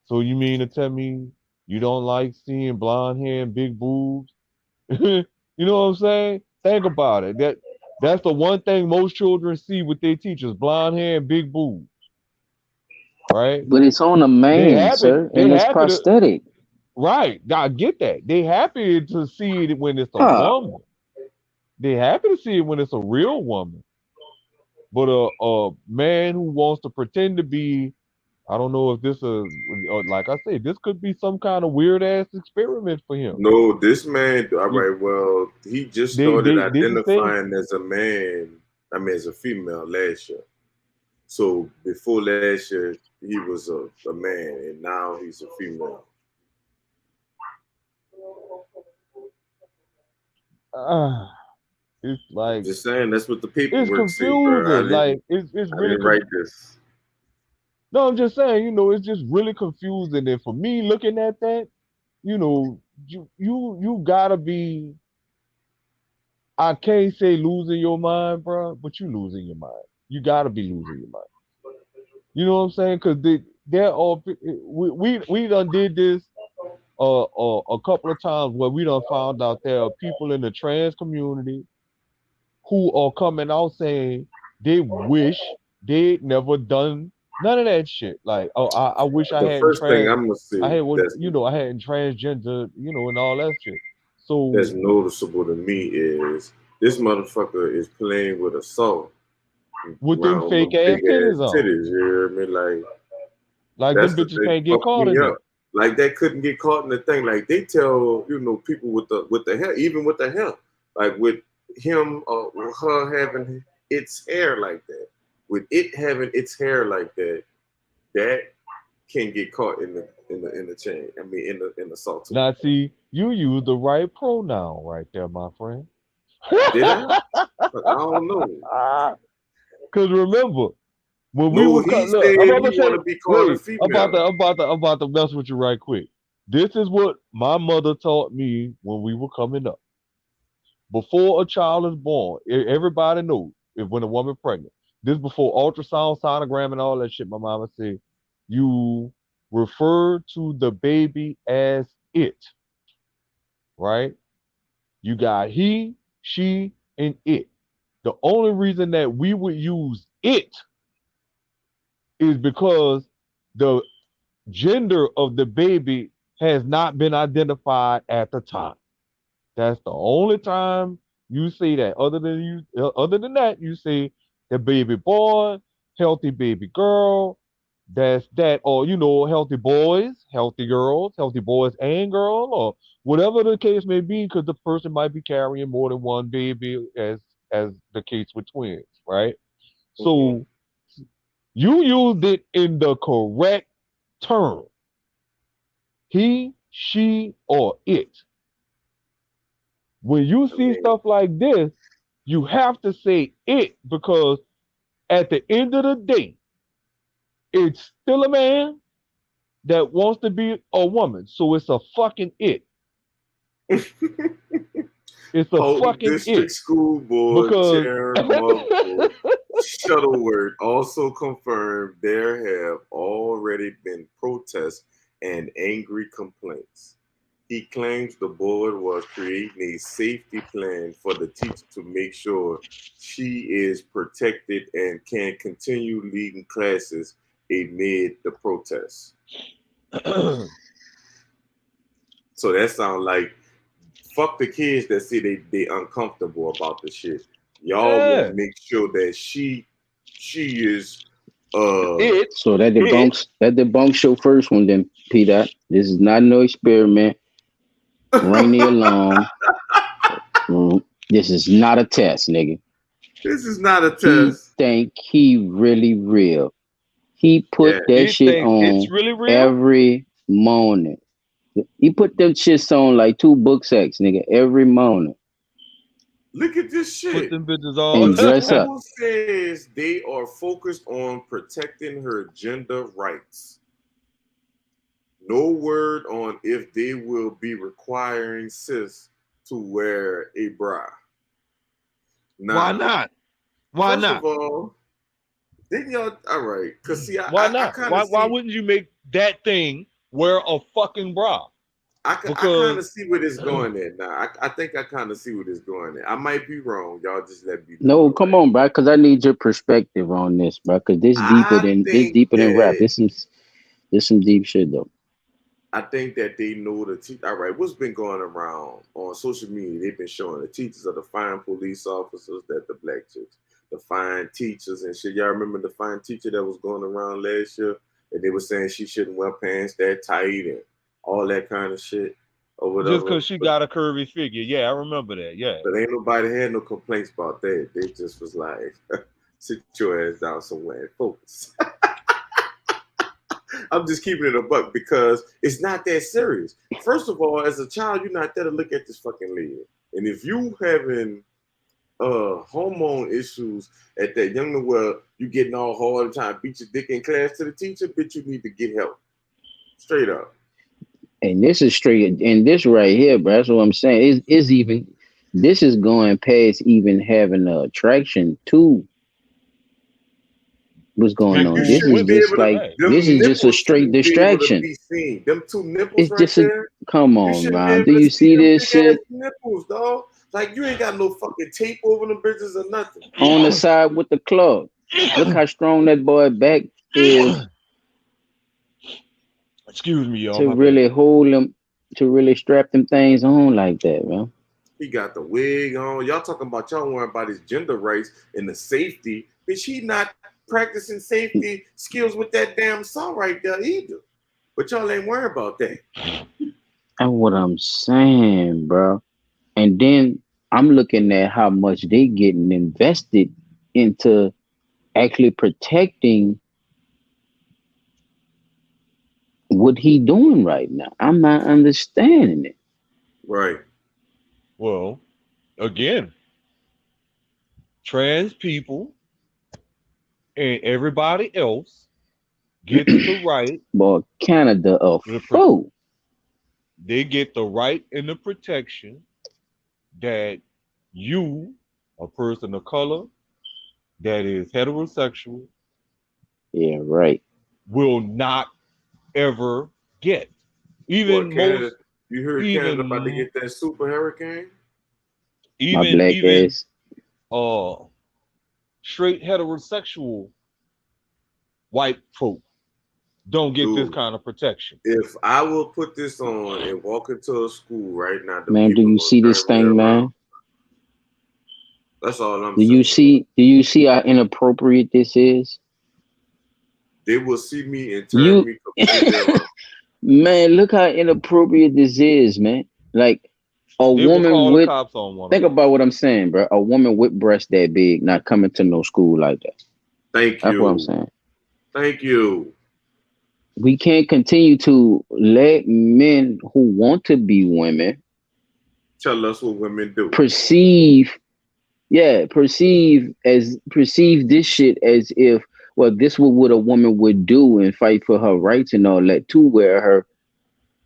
So you mean to tell me you don't like seeing blonde hair and big boobs? You know what I'm saying? Think about it. That's the one thing most children see with their teachers: blonde hair and big boobs. Right? But it's on a man, sir, They and it's happy to prosthetic. right. I get that. They happy to see it when it's a Huh. woman. They happy to see it when it's a real woman. But a man who wants to pretend to be, I don't know if this is, like I said, this could be some kind of weird ass experiment for him. no, this man. All right, well, he just started They didn't say. identifying as a man. I mean, as a female last year. So before last year, he was a man, and now he's a female. It's like Just saying, that's what the it's paperwork say, bro. confusing. Like it's I really didn't write this. no. I'm just saying, it's just really confusing. And for me, looking at that, you gotta be. I can't say losing your mind, bro, but you losing your mind. You gotta be losing your mind. You know what I'm saying? Because they're all we done did this a couple of times where we done found out there are people in the trans community who are coming out saying they wish they'd never done none of that shit. Like, oh, I wish I The hadn't first thing I'm gonna I say had what that's I hadn't transgender, and all that shit. So that's noticeable to me is this motherfucker is playing with a saw with them around fake them ass big ass titties on, titties. You hear me? like That's them the bitches thing can't get fucked caught me in up. it. Like that couldn't get caught in the thing. Like they tell people with the hair, even with the hair, like with him or her having its hair like that, with it having its hair like that, that can get caught in the chain. I mean in the salt. Now see, you use the right pronoun right there, my friend. Did I? I don't know. Cause remember, when we No, were he cut, said look, I'm he about to want say, to be called a wait, female. I'm about to mess with you right quick. This is what my mother taught me when we were coming up. Before a child is born, everybody knows if when a woman pregnant. This before ultrasound, sonogram, and all that shit. My mama said, you refer to the baby as it, right? You got he, she, and it. The only reason that we would use it is because the gender of the baby has not been identified at the time. That's the only time you say that. Other than that, you say the baby boy, healthy baby girl. That's that, or healthy boys, healthy girls, healthy boys and girl, or whatever the case may be, because the person might be carrying more than one baby, as the case with twins, right? Mm-hmm. So you used it in the correct term. He, she, or it. When you see stuff like this, you have to say it, because at the end of the day, it's still a man that wants to be a woman. So it's a fucking it. It's a Houghton fucking District it. School Board Because Chair Marvel Shuttleworth also confirmed there have already been protests and angry complaints. He claims the board was creating a safety plan for the teacher to make sure she is protected and can continue leading classes amid the protests. So that sounds like fuck the kids that say they uncomfortable about the shit. Y'all want to make sure that she is it. So that debunks your first one then, Peter. This is not no experiment. Ring the alarm. This is not a test, nigga. This is not a test. He think he really real. He put that shit on really real? every morning. He put them shits on like 2 book sacks, nigga, every morning. Look at this shit. Put them bitches on. And dress up. Who says they are focused on protecting her gender rights? No word on if they will be requiring sis to wear a bra. Now, why not? Why first not? of all, then y'all all right? Cause see, why not? Why wouldn't you make that thing wear a fucking bra? I kind of see where this going at now. I think I kind of see where this going at. I might be wrong. Y'all just let me know. No, come on, bro, because I need your perspective on this, bro. Because this deeper than rap. This some deep shit though. I think that they know all right, what's been going around on social media? They've been showing the teachers are the fine police officers that the black chicks, the fine teachers and shit. Y'all remember the fine teacher that was going around last year and they were saying she shouldn't wear pants that tight and all that kind of shit or whatever. Just because she got a curvy figure. Yeah, I remember that. Yeah. But ain't nobody had no complaints about that. They just was like, sit your ass down somewhere and focus. I'm just keeping it a buck because it's not that serious. First of all, as a child, you're not there to look at this fucking lady. And if you having hormone issues at that young where you getting all hard and trying to beat your dick in class to the teacher, bitch, you need to get help. Straight up. And this is straight, and this right here, bro, that's what I'm saying. This is going past even having an attraction to what's going on. This is just like, this is just a straight distraction. Them 2 nipples It's right just there. come on, Ron. Do you see this shit? Nipples, dog. Like you ain't got no fucking tape over them bitches or nothing. On the side with the club. Look how strong that boy back is. Excuse me, y'all. To really hold them, to really strap them things on like that, man. He got the wig on. Y'all talking about y'all worrying about his gender rights and the safety. Bitch, he not practicing safety skills with that damn song right there either. But y'all ain't worried about that. That's what I'm saying, bro. And then I'm looking at how much they getting invested into actually protecting what he doing right now. I'm not understanding it. Right. Well, again, trans people and everybody else gets the right. Boy, Canada a fool. They get the right and the protection that you, a person of color that is heterosexual, yeah, right, will not ever get. Even Canada, most, you heard Canada about to get that super hurricane? Even straight heterosexual white folk don't get this kind of protection. If I will put this on and walk into a school right now, man, do you see this thing, man? That's all I'm saying. Do you see how inappropriate this is? They will see me and turn me completely around. Man, look how inappropriate this is, man. Like a woman with think about what I'm saying, bro. A woman with breasts that big not coming to no school like that. That's what I'm saying. Thank you. We can't continue to let men who want to be women tell us what women do. Perceive this shit as if, well, this is what a woman would do and fight for her rights and all that, to wear her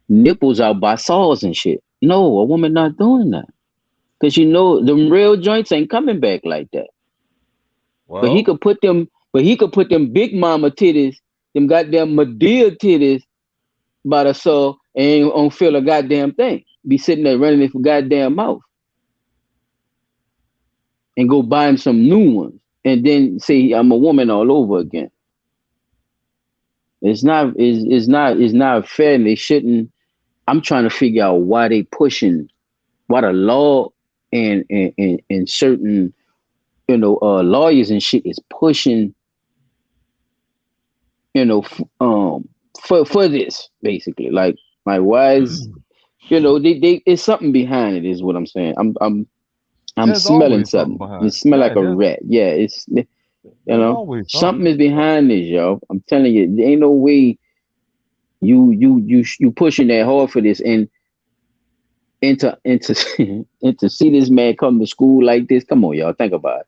nipples out by saws and shit. No, a woman not doing that. Because them real joints ain't coming back like that. Well, but he could put them big mama titties, them goddamn Medea titties by the saw and ain't gonna feel a goddamn thing. Be sitting there running it for goddamn mouth. And go buy him some new ones. And then say I'm a woman all over again. It's not fair, and they shouldn't. I'm trying to figure out why they pushing, why the law and certain lawyers and shit is pushing, for this basically. Like why is they it's something behind it is what I'm saying. I'm smelling something. It smell like a rat. Yeah, it's something is behind this, yo. I'm telling you, there ain't no way you pushing that hard for this and to see this man come to school like this. Come on, y'all, think about it.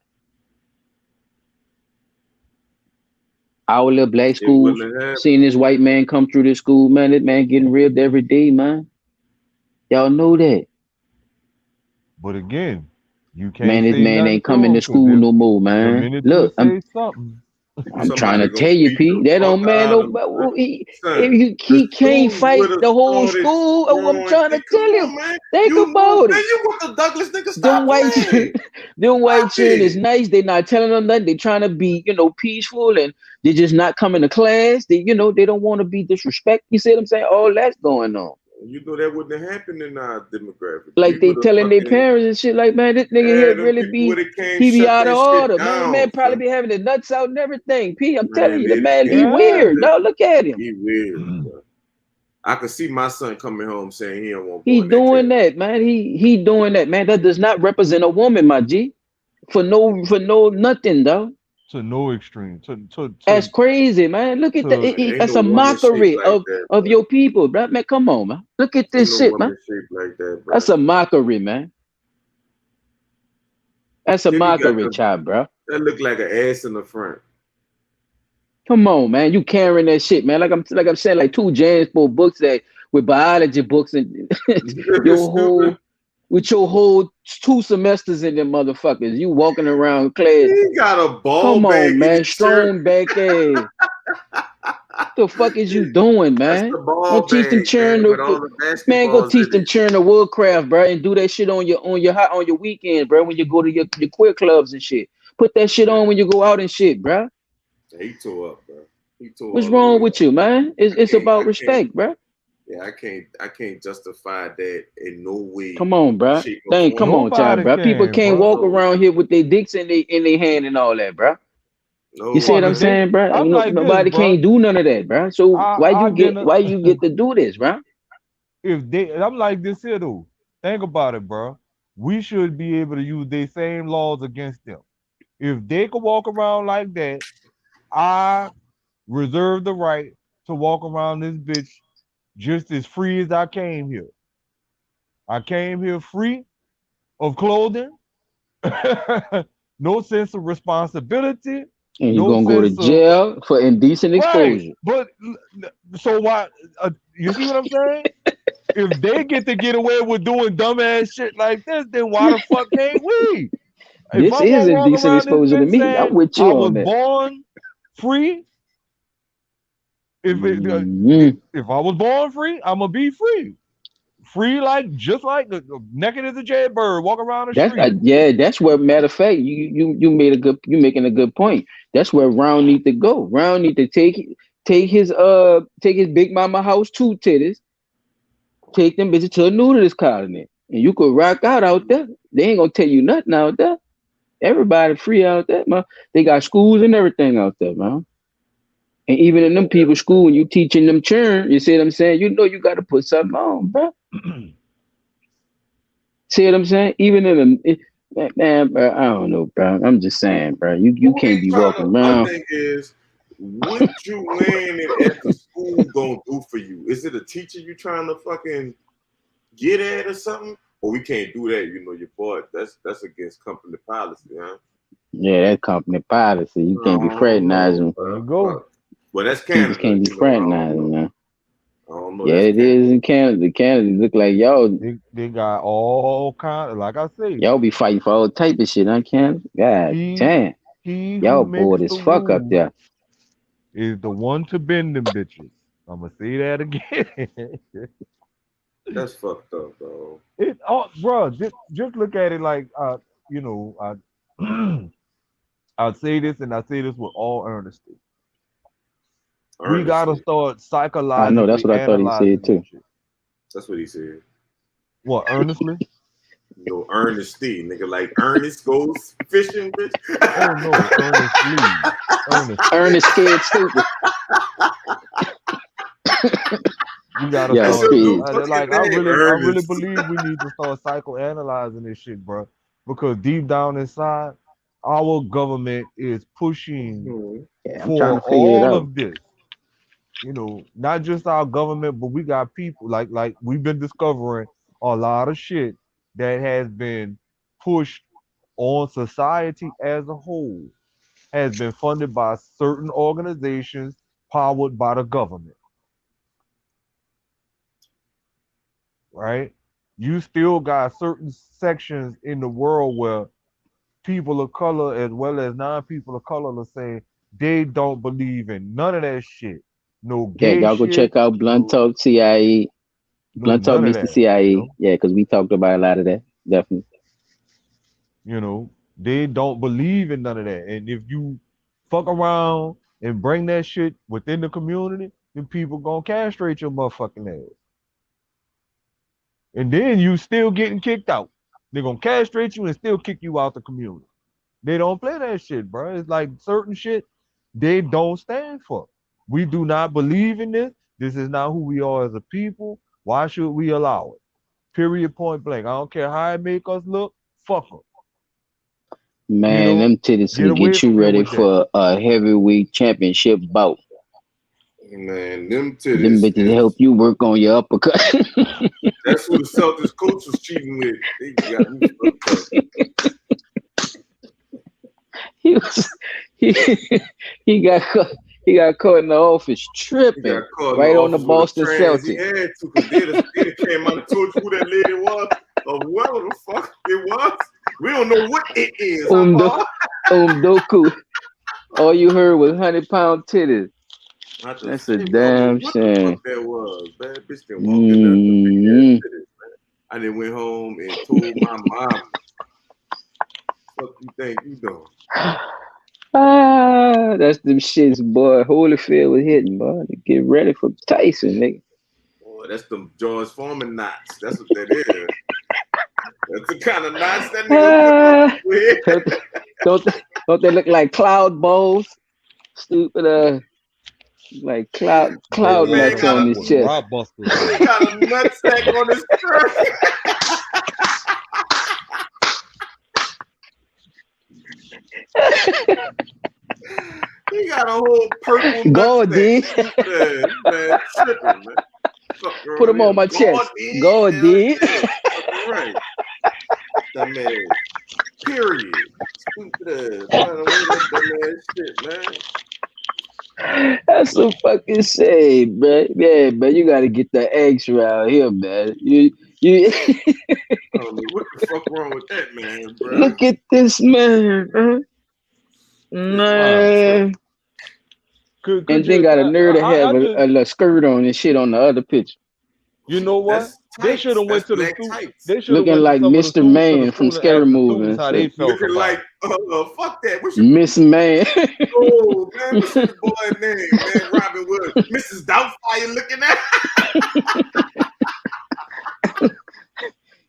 Our little black schools, seeing this white man come through this school, man, that man getting ribbed every day, man. Y'all know that. But again, you can't. Man, this man ain't coming to school no more, man. Look, I'm trying to tell you, P. That don't man. He can't fight the whole school. I'm trying to tell you. Think about it. Man, you want the Douglas nigga stop them white children is nice. They not telling them nothing. They trying to be, peaceful, and they just not coming to class. They, they don't want to be disrespected. You see what I'm saying? All that's going on. You know that wouldn't have happened in our demographic. Like they telling their parents and shit like, man, this nigga here really be out of order. Man probably be having his nuts out and everything. P, I'm telling you, the man, he weird. No, look at him. He weird. I could see my son coming home saying he don't want. He doing that, man. He doing that, man. That does not represent a woman, my G. For no nothing, though. To no extreme. That's crazy, man. Look at that. That's a mockery of your people, bro. Man, come on, man. Look at this shit, man. Like that, bro. That's a mockery, man. That's a mockery, child, bro. That look like an ass in the front. Come on, man. You carrying that shit, man. Like I'm saying, like 2 Jansport books with biology books and with your whole 2 semesters in them motherfuckers. You walking around class. He got a ball. Come on, man. Strong back ass. the fuck is you doing, That's man? the ball Don't teach them bag, churn man, with all the the man. Go basketballs teach in them it. churn the woodcraft, bro, and do that shit on your weekend, bro. When you go to your queer clubs and shit, put that shit on when you go out and shit, bro. He tore up, bro. He tore What's all the wrong way with up. you, man? It's about I can't. respect, bro. Yeah, I can't justify that in no way, Come on, bro. shape, or Dang, form. come on, child, Nobody bro. People can, can't bro. walk No, around here with their dicks in their hand and all that, bro. You see no. what I'm Fucking they. saying, bro? I'm like this, Nobody bro. can't do none of that, bro. So I didn't. why you get to do this, bro? If they, I'm like this here though. Think about it, bro. We should be able to use their same laws against them. If they could walk around like that, I reserve the right to walk around this bitch just as free as I came here. I came here free of clothing, no sense of responsibility, And you're no gonna go to sense of jail for indecent right. exposure. But so why? You see what I'm saying? If they get away with doing dumbass shit like this, then why the fuck can't we? If This I'm is gonna walk indecent around this exposure to bitch me. saying I'm with I you was on that. born free, Mhm. if I was born free, I'm gonna be free. Free like just like the naked as a jaybird, walk around the street. That's where, matter of fact, you making a good point. That's where Round need to go. Round need to take his big mama house two titties, take them bitches to a nudist colony, and you could rock out there. They ain't gonna tell you nothing out there. Everybody free out there, man. They got schools and everything out there, man. And even in them people's school, when you teaching them churn, you see what I'm saying? You know you got to put something on, bro. See what I'm saying? Even in man, bro, I don't know, bro. I'm just saying, bro. You can't be walking My around. thing is, what you wearing it at the school gonna do for you? Is it a teacher you trying to fucking get at or something? Or we can't do that, you know, your boy. That's against company policy, huh? Yeah, that company policy. You can't be fraternizing. There you go. Well, that's Teachers Canada. can't be You know, fraternizing, man. I don't know. Yeah, That's it Canada. is in Canada. Canada look like They got all kind of, like I say, y'all be fighting for all type of shit, huh, Canada? God he damn. he who Y'all makes bored the as fuck up rules there. is the one to bend them bitches. I'm gonna say that again. That's fucked up, though. Bro, just look at it like, you know, I say this and I say this with all earnesty. We gotta Earnestly. start I know, that's psychologically what I thought he said analyzing this too. shit. That's what he said. What, earnestly? No, earnesty, nigga. Like Ernest goes fishing, bitch. Oh no, earnestly. Earnestly. Ernest scared stupid. We gotta Yo, That's start your new speed. fucking like I name, really Ernest. believe we need to start psychoanalyzing this shit, bro. Because deep down inside, our government is pushing Yeah, I'm trying for to figure it all out. of this. You know, not just our government, but we got people like we've been discovering a lot of shit that has been pushed on society as a whole, has been funded by certain organizations powered by the government. Right? You still got certain sections in the world where people of color as well as non-people of color are saying they don't believe in none of that shit. No Yeah, gay y'all go shit, check out Blunt no Talk CIA. Blunt Talk none of Mr. that, you CIA. know. Yeah, because we talked about a lot of that. Definitely. You know, they don't believe in none of that. And if you fuck around and bring that shit within the community, then people gonna castrate your motherfucking ass. And then you still getting kicked out. They're gonna castrate you and still kick you out the community. They don't play that shit, bro. It's like certain shit they don't stand for. We do not believe in this. This is not who we are as a people. Why should we allow it? Period, point blank. I don't care how it make us look. Fuck them. You Man, know, them titties get can away get you from here ready with that. for a heavyweight championship bout. Man, them Them titties bitches help is you work on your uppercut. that's who the Celtics coach was cheating with. They got me fucked up. he was he, he got caught in the office He tripping got caught in the right on the office with a Boston trans. He Celtics. had to because they came out and told you who that lady was or whoever the fuck it was. We don't know what it is, huh, Paul? Umdoku. All you heard was 100-pound titties. That's a damn what shame. the fuck that was, man. Bitch didn't walk in there. Man. I then went home and told my mom, "What you think you doing?" Ah, that's them shits, boy. Holyfield was hitting, boy. To get ready for Tyson, nigga. Boy, that's them George Foreman knots. That's what that is. That's the kind of knots that nigga put with. Don't they look like cloud balls? Stupid, like cloud nuts on his chest. He got a nutsack on his shirt. He got a whole purple nutsack. Man, tripping, man. Put him on my chest. Go, D. Right. That man. Period. Stupid ass. Shit, man. That's a fucking shame, man. Yeah, man, you gotta get the eggs around here, man. You what the fuck wrong with that, man, bro? Look at this man, man. And then got a nerve to have a skirt on and shit on the other picture. You know what? They should have went to the they should looking like Mr. Man from Scary Movie. Looking like fuck that. Miss Man. Oh man, what's the boy name? Man, Robin Wood. Mrs. Doubtfire looking at.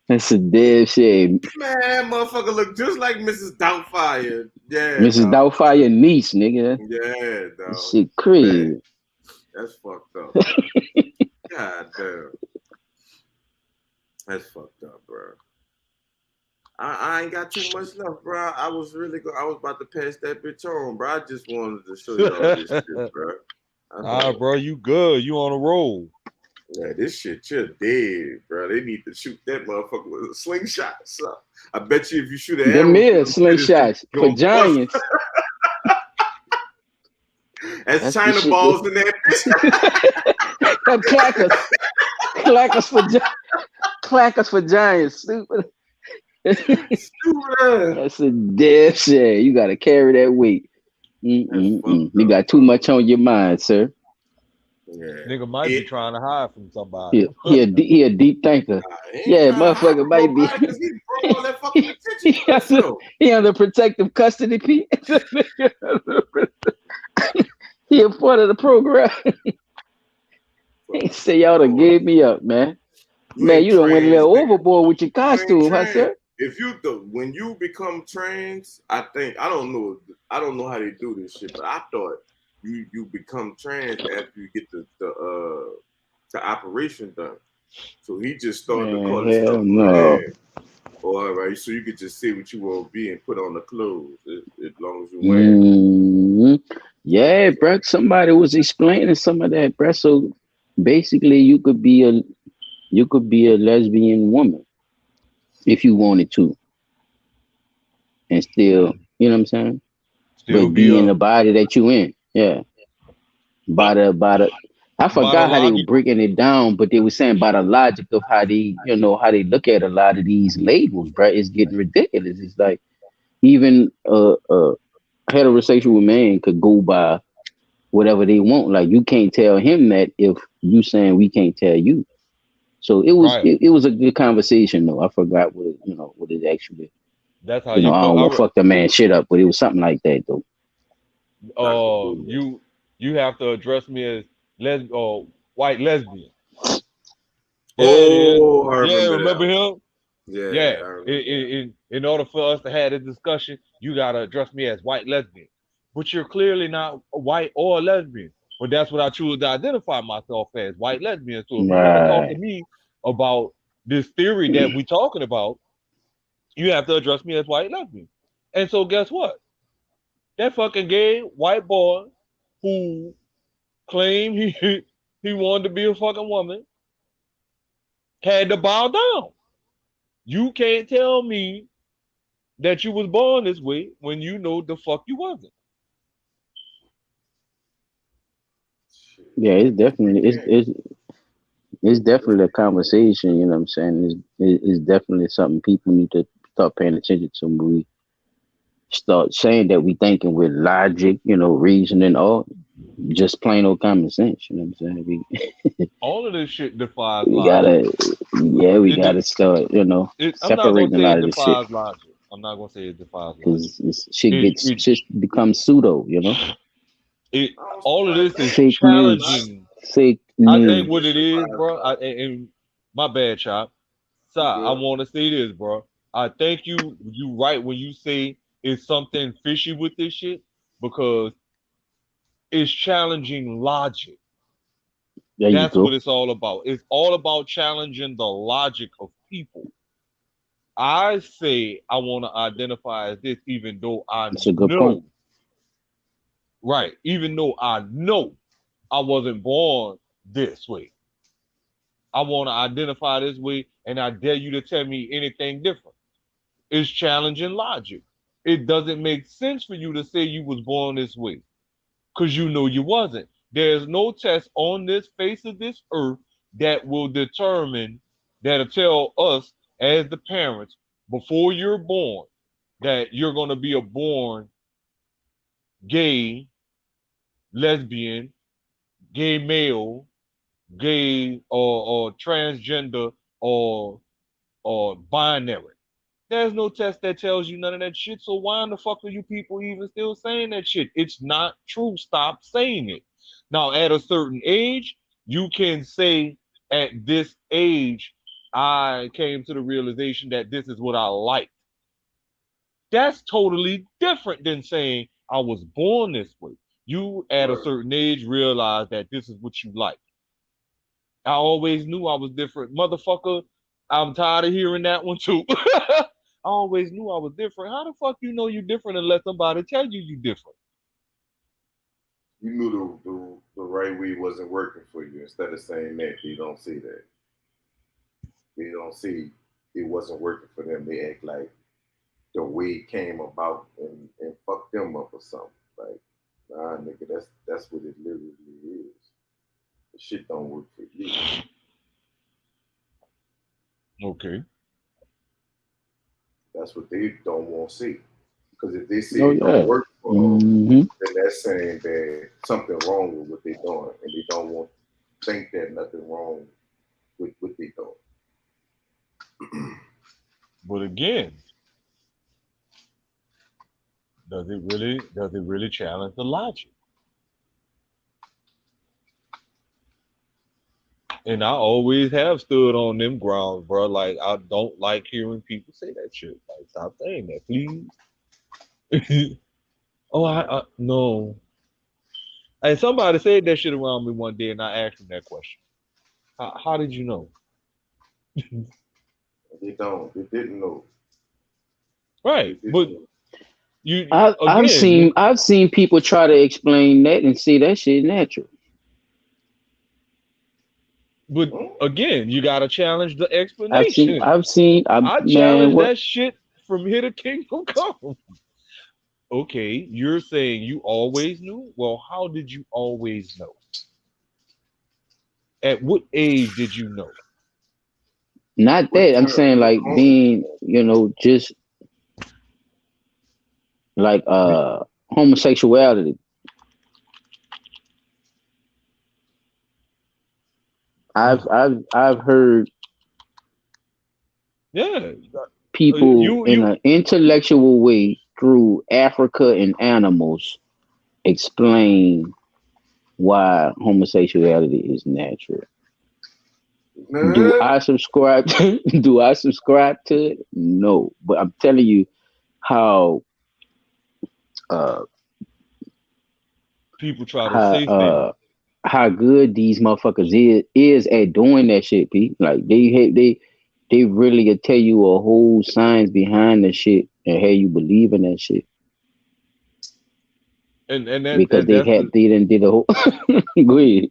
That's a dead shame. Man, motherfucker look just like Mrs. Doubtfire. Yeah. Mrs. Doubtfire niece, nigga. Yeah, dog. Shit crazy. Man, that's fucked up. God damn. That's fucked up, bro. I ain't got too much left, bro. I was about to pass that bitch on, bro. I just wanted to show you all this shit, bro. Bro, you good. You on a roll. Yeah, this shit, you're dead, bro. They need to shoot that motherfucker with a slingshot. So I bet you if you shoot an them is slingshots for giants. That's China balls in that bitch. Clackers for giants. Stupid. That's a dead shit. You gotta carry that weight. You got too much on your mind, sir. Yeah. Nigga might be trying to hide from somebody. He a deep thinker. Yeah, motherfucker might be. He under protective custody, Pete. He a part of the program. He say y'all done gave me up, man. Man, you done went a little overboard with your costume, huh, sir? If when you become trans, I don't know how they do this shit, but I thought you become trans after you get the operation done. So he just started to call it stuff. No. All right, so you could just say what you want to be and put on the clothes as long as you wear it. Yeah, bro. Somebody was explaining some of that, bro. So basically, you could be a lesbian woman if you wanted to, and still, you know what I'm saying? Still be in the body that you in. Yeah. By the I forgot how they were breaking it down, but they were saying by the logic of how they, how they look at a lot of these labels, bro. It's getting ridiculous. It's like even a heterosexual man could go by whatever they want. Like you can't tell him that if you saying we can't tell you. So it was it was a good conversation though. I forgot what it actually. That's how I don't want to fuck the man shit up, but it was something like that though. You have to address me as white lesbian. Remember him? Yeah. In order for us to have this discussion, you gotta address me as white lesbian. But you're clearly not white or lesbian. But that's what I choose to identify myself as, white lesbian. So if you want to talk to me about this theory that we're talking about, you have to address me as white lesbian. And so guess what? That fucking gay white boy who claimed he wanted to be a fucking woman had to bow down. You can't tell me that you was born this way when you know the fuck you wasn't. Yeah, it's definitely it's definitely a conversation. You know what I'm saying? It's definitely something people need to start paying attention to when we start saying that we thinking with logic, reasoning, all. Just plain old common sense. You know what I'm saying? All of this shit defies We logic. we gotta start, I'm not gonna separating a say lot it of this shit defies logic. I'm not gonna say it defies logic. because shit It it shit becomes pseudo. it all of this is Fake news, challenging. fake I think news. what it is, bro. And my bad, Chop. So I want to say this, bro. I think you right when you say it's something fishy with this shit because it's challenging logic. There you That's what go. it's all about. It's all about challenging the logic of people. I say I want to identify as this, even though I That's a good point. know, right? Even though I know I wasn't born this way. I want to identify this way, and I dare you to tell me anything different. It's challenging logic. It doesn't make sense for you to say you was born this way, because you know you wasn't. There's no test on this face of this earth that will determine, that'll tell us as the parents before you're born that you're going to be a born gay, lesbian, gay male, gay or transgender or binary. There's no test that tells you none of that shit. So why in the fuck are you people even still saying that shit? It's not true. Stop saying it. Now, at a certain age, you can say, at this age, I came to the realization that this is what I like. That's totally different than saying I was born this way. You, at a certain age, realize that this is what you like. I always knew I was different. Motherfucker, I'm tired of hearing that one too. I always knew I was different. How the fuck you know you different unless somebody tell you different? You knew the right way wasn't working for you. Instead of saying that, they don't say that. They don't say it wasn't working for them. They act like the way it came about and fuck them up or something. Like, nah, nigga, that's what it literally is. The shit don't work for you. Okay. That's what they don't want to see. Because if they see Oh it yeah. don't work for them, hmm then that's saying that something wrong with what they're doing, and they don't want to think that nothing wrong with what they're doing. But again, does it really challenge the logic? And I always have stood on them grounds, bro. Like, I don't like hearing people say that shit. Like, stop saying that, please. Oh, I no. And somebody said that shit around me one day, and I asked them that question. How did you know? They don't. They didn't know. Right, but you I've seen people try to explain that and see that shit natural. But again, you gotta challenge the I've explanation. seen. I Man, challenge what? that shit from here to Kingdom Come. Okay, you're saying you always knew? Well, how did you always know? At what age did you know? Not that. I'm saying like being, just like homosexuality. I've heard people in an intellectual way through Africa and animals explain why homosexuality is natural. Do I subscribe to it? No. But I'm telling you how people try to say things. How good these motherfuckers is at doing that shit, Pete. Like they really tell you a whole science behind the shit and how you believe in that shit. And that, because they didn't did a whole go ahead.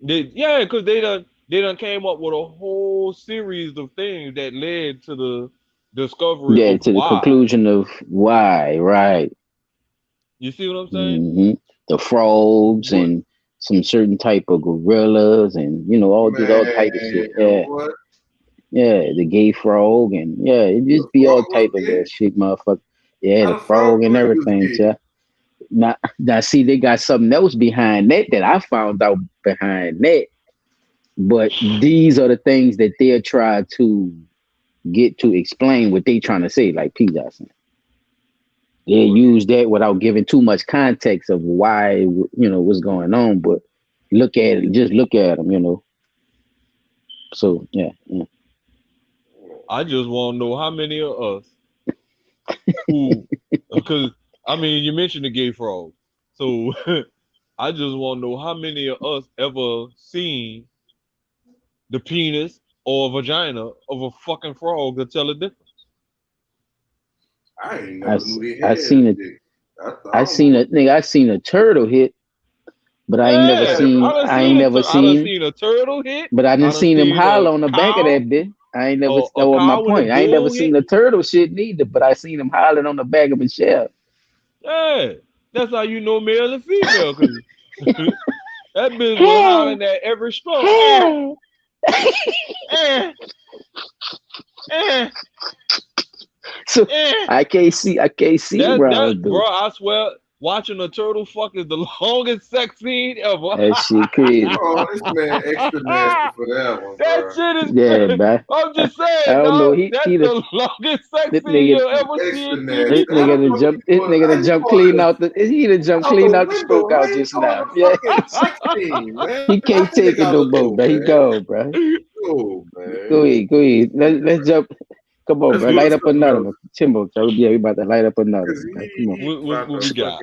Because they done came up with a whole series of things that led to the discovery of to why. The conclusion of why, right? You see what I'm saying? Mm-hmm. The frogs and some certain type of gorillas and all type of shit. Yeah. What? Yeah, the gay frog and it just be all type of that shit, motherfucker. Yeah, the frog and everything, yeah. Now, see, they got something else behind that I found out behind that. But these are the things that they'll try to get to explain what they trying to say, like P. Johnson. They use that without giving too much context of why, what's going on. But look at it, just look at them, So, yeah. I just want to know how many of us who, because, I mean, you mentioned the gay frog. So I just want to know how many of us ever seen the penis or vagina of a fucking frog to tell the difference. I ain't never knew they I had seen it. I seen a turtle hit, but I ain't never seen. I ain't never seen a turtle hit. But I didn't seen him holler on the back of that bitch. I ain't never. That was my point. I ain't never seen a turtle shit neither, but I seen him hollering on the back of his shell. Yeah, that's how you know male and female. Cause that bitch was hollering at every stroke. So I can't see around, bro. I swear, watching a turtle fuck is the longest sex scene ever. That shit crazy. Oh, this man extra nasty for that one, bro. That shit is man. I'm just saying, I don't know. That's the longest sex scene you'll ever see. This nigga done jump clean out the. He done jump clean out the stroke out just now. Yeah. He can't take it no more, man. He go, bro. Oh, man. Go ahead. Let's jump. Come on, bro. Light up another one. Timbo, yeah, we about to light up another one, bro. Come on. What we got?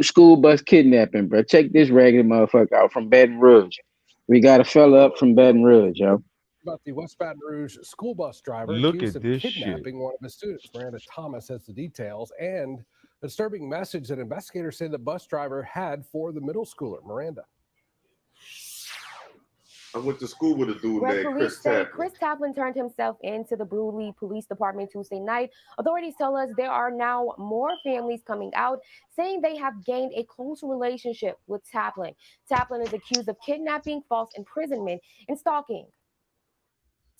School bus kidnapping, bro. Check this ragged motherfucker out from Baton Rouge. We got a fella up from Baton Rouge, yo. About the West Baton Rouge school bus driver accused of kidnapping one of his students. Miranda Thomas has the details and the disturbing message that investigators say the bus driver had for the middle schooler. Miranda. I went to school with a dude named Chris Taplin. Chris Taplin turned himself into the Brewley Police Department Tuesday night. Authorities tell us there are now more families coming out saying they have gained a close relationship with Taplin. Taplin is accused of kidnapping, false imprisonment, and stalking.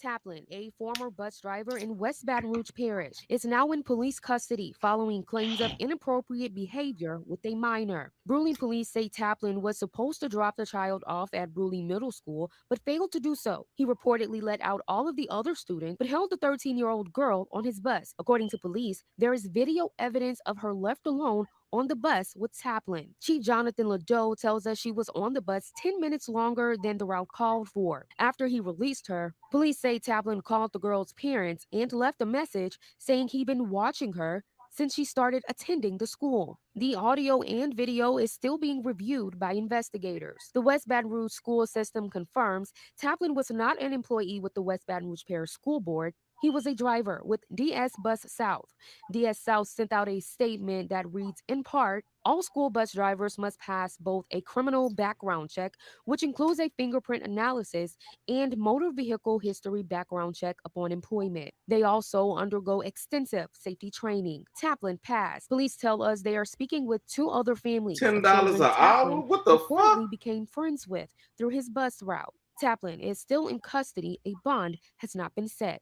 Taplin, a former bus driver in West Baton Rouge Parish, is now in police custody following claims of inappropriate behavior with a minor. Brewley police say Taplin was supposed to drop the child off at Brewley Middle School, but failed to do so. He reportedly let out all of the other students, but held the 13-year-old girl on his bus. According to police, there is video evidence of her left alone on the bus with Taplin. Chief Jonathan Ladeau tells us she was on the bus 10 minutes longer than the route called for. After he released her, police say Taplin called the girl's parents and left a message saying he'd been watching her since she started attending the school. The audio and video is still being reviewed by investigators. The West Baton Rouge school system confirms Taplin was not an employee with the West Baton Rouge Parish School Board. He was a driver with DS Bus South. DS South sent out a statement that reads, in part, all school bus drivers must pass both a criminal background check, which includes a fingerprint analysis, and motor vehicle history background check upon employment. They also undergo extensive safety training. Taplin passed. Police tell us they are speaking with two other families. $10 an hour? What the fuck? Became friends with through his bus route. Taplin is still in custody. A bond has not been set.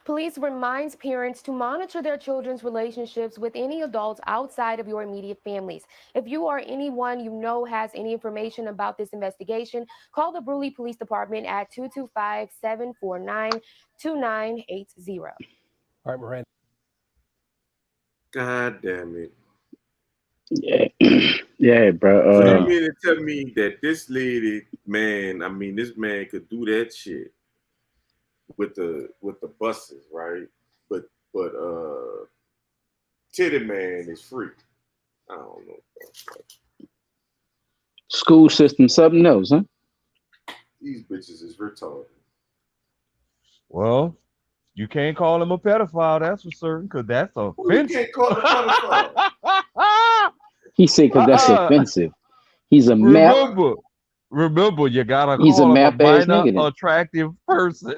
Police reminds parents to monitor their children's relationships with any adults outside of your immediate families. If you or anyone you know has any information about this investigation, call the Brewley Police Department at 225-749-2980. All right, Miranda. God damn it. Yeah, bro. So you mean to tell me that this lady, this man could do that shit with the buses, right? But Titty Man is free. I don't know. School system, something else, huh? These bitches is retarded. Well, you can't call him a pedophile, that's for certain, because that's offensive. You can't call him a pedophile. He said because that's offensive. He's a map. Remember, you gotta call him a minor attractive person.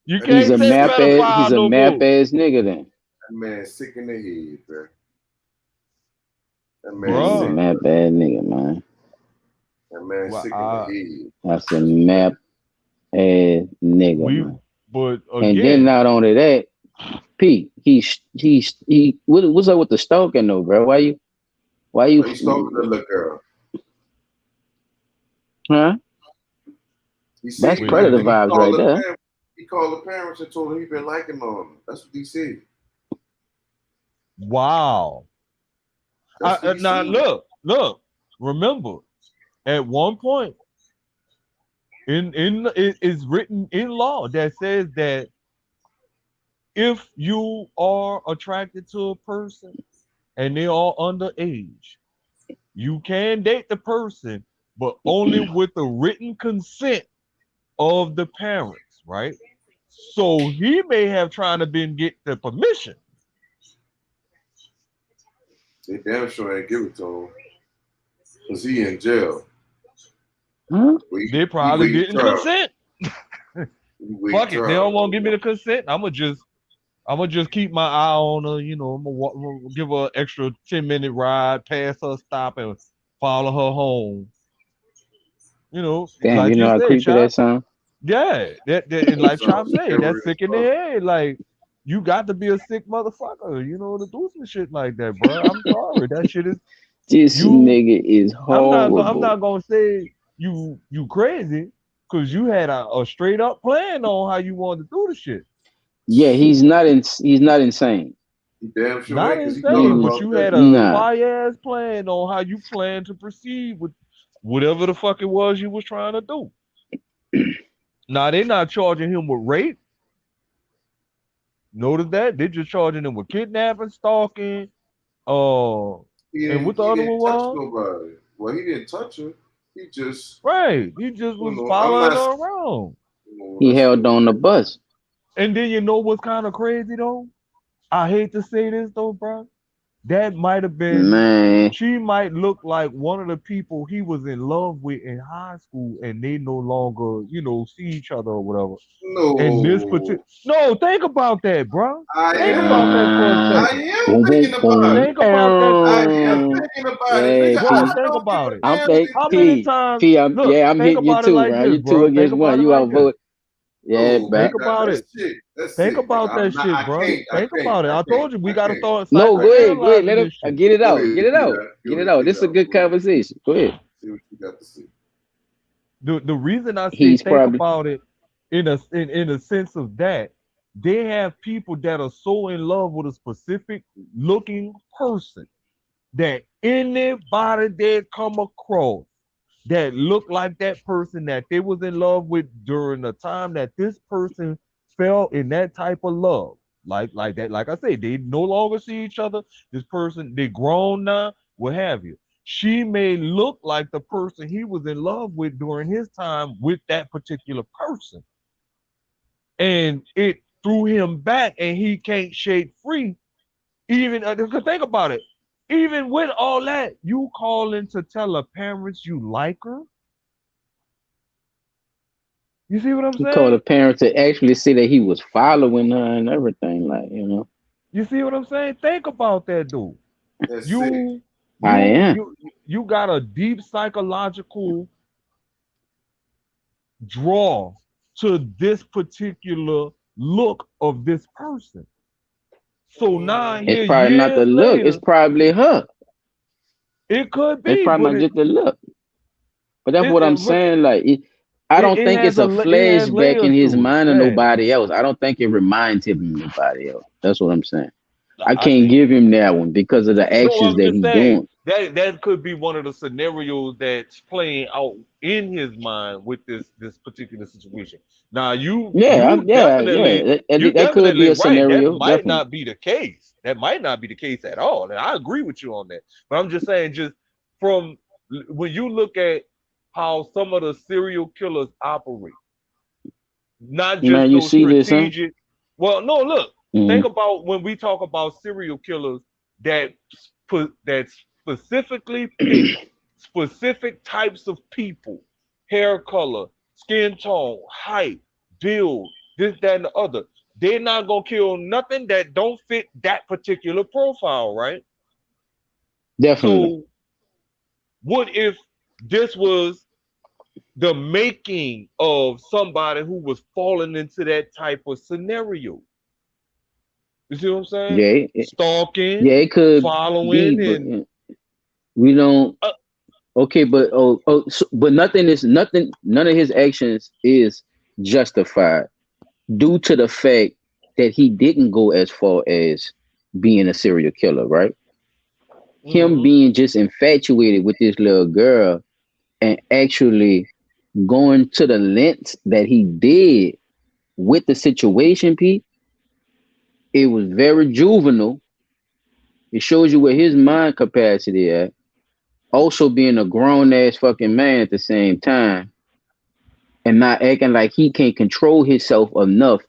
You can't he's a map ass. He's a map ass nigga then. That man sick in the head, bro. That man sick. A map ass nigga, man. That man sick in the head. That's a map ass nigga, man. But again, and then not only that, Pete, what's up with the stalking though, bro? Why you He stalking the little girl. huh? He said That's predator vibes right there. He called the parents and told them he been liking on them. That's what he said. Wow. Now look. Remember, at one point, it is written in law that says that if you are attracted to a person and they are underage, you can date the person, but only with the written consent of the parents, right? So he may have tried to get the permission. They damn sure ain't give it to him. Because he in jail. Huh? They probably didn't consent. Fuck it. They don't want to give me the consent. I'm gonna just keep my eye on her, I'm gonna give her an extra 10-minute ride, pass her stop, and follow her home. Damn, like you know how say, creepy Chop, that sound? Yeah, and like Chop say, that's sick in the head. Like, you got to be a sick motherfucker, to do some shit like that, bro. I'm sorry, that shit is. This nigga is horrible. I'm not gonna say you crazy, because you had a straight up plan on how you wanted to do the shit. Yeah, he's not insane. He damn sure not ain't, insane, but you had a fire ass plan on how you plan to proceed with whatever the fuck it was you was trying to do. Now they're not charging him with rape. Notice that they're just charging him with kidnapping, stalking, and what the other one was? Nobody. Well, he didn't touch her. He just was following her around. He held on the bus. And then you know what's kind of crazy though? I hate to say this though, bro. That might have been, man. She might look like one of the people he was in love with in high school, and they no longer, see each other or whatever. No. And this no, think about that, bro. Think about that for a second. I am thinking about it. Think about that for a I am second. thinking about it. Bro, think about it. How many times? I'm hitting you too, bro. You two against one. You outvote. Yeah, think about it. Think about that shit, bro. Think about it. I told you we gotta start. No, go ahead. Let him get it out. Get it out. This is a good conversation. Go ahead. See what you got to see. The reason I say think about it in a sense of that, they have people that are so in love with a specific looking person that anybody they come across that look like that person that they was in love with during the time that this person fell in that type of love. Like that, like I say, they no longer see each other. This person, they grown now, what have you. She may look like the person he was in love with during his time with that particular person. And it threw him back and he can't shake free. Even, think about it. Even with all that, you calling to tell her parents you like her? You see what I'm saying? He called the parents to actually see that he was following her and everything, like, You see what I'm saying? Think about that, dude. You got a deep psychological draw to this particular look of this person. So now it's probably not the look, it's probably her. It could be. It's probably not just the look. But that's what I'm saying. Like, I don't think it's a flashback in his mind of nobody else. I don't think it reminds him of nobody else. That's what I'm saying. I can't give him that one because of the actions that he's doing. That could be one of the scenarios that's playing out in his mind with this particular situation. Now that could be a scenario. That might not be the case. That might not be the case at all. And I agree with you on that. But I'm just saying, just from when you look at how some of the serial killers operate, not just those strategic. This, well, no, look. Think about when we talk about serial killers that specifically pick specific types of people, hair color, skin tone, height, build, this, that, and the other. They're not gonna kill nothing that don't fit that particular profile, right? Definitely. So, what if this was the making of somebody who was falling into that type of scenario? You see what I'm saying? Yeah, Stalking, it could following, be, but and we don't. Okay, but but none of his actions is justified due to the fact that he didn't go as far as being a serial killer, right? Him being just infatuated with this little girl and actually going to the lengths that he did with the situation, Pete, it was very juvenile. It shows you where his mind capacity at. Also being a grown ass fucking man at the same time and not acting like he can't control himself enough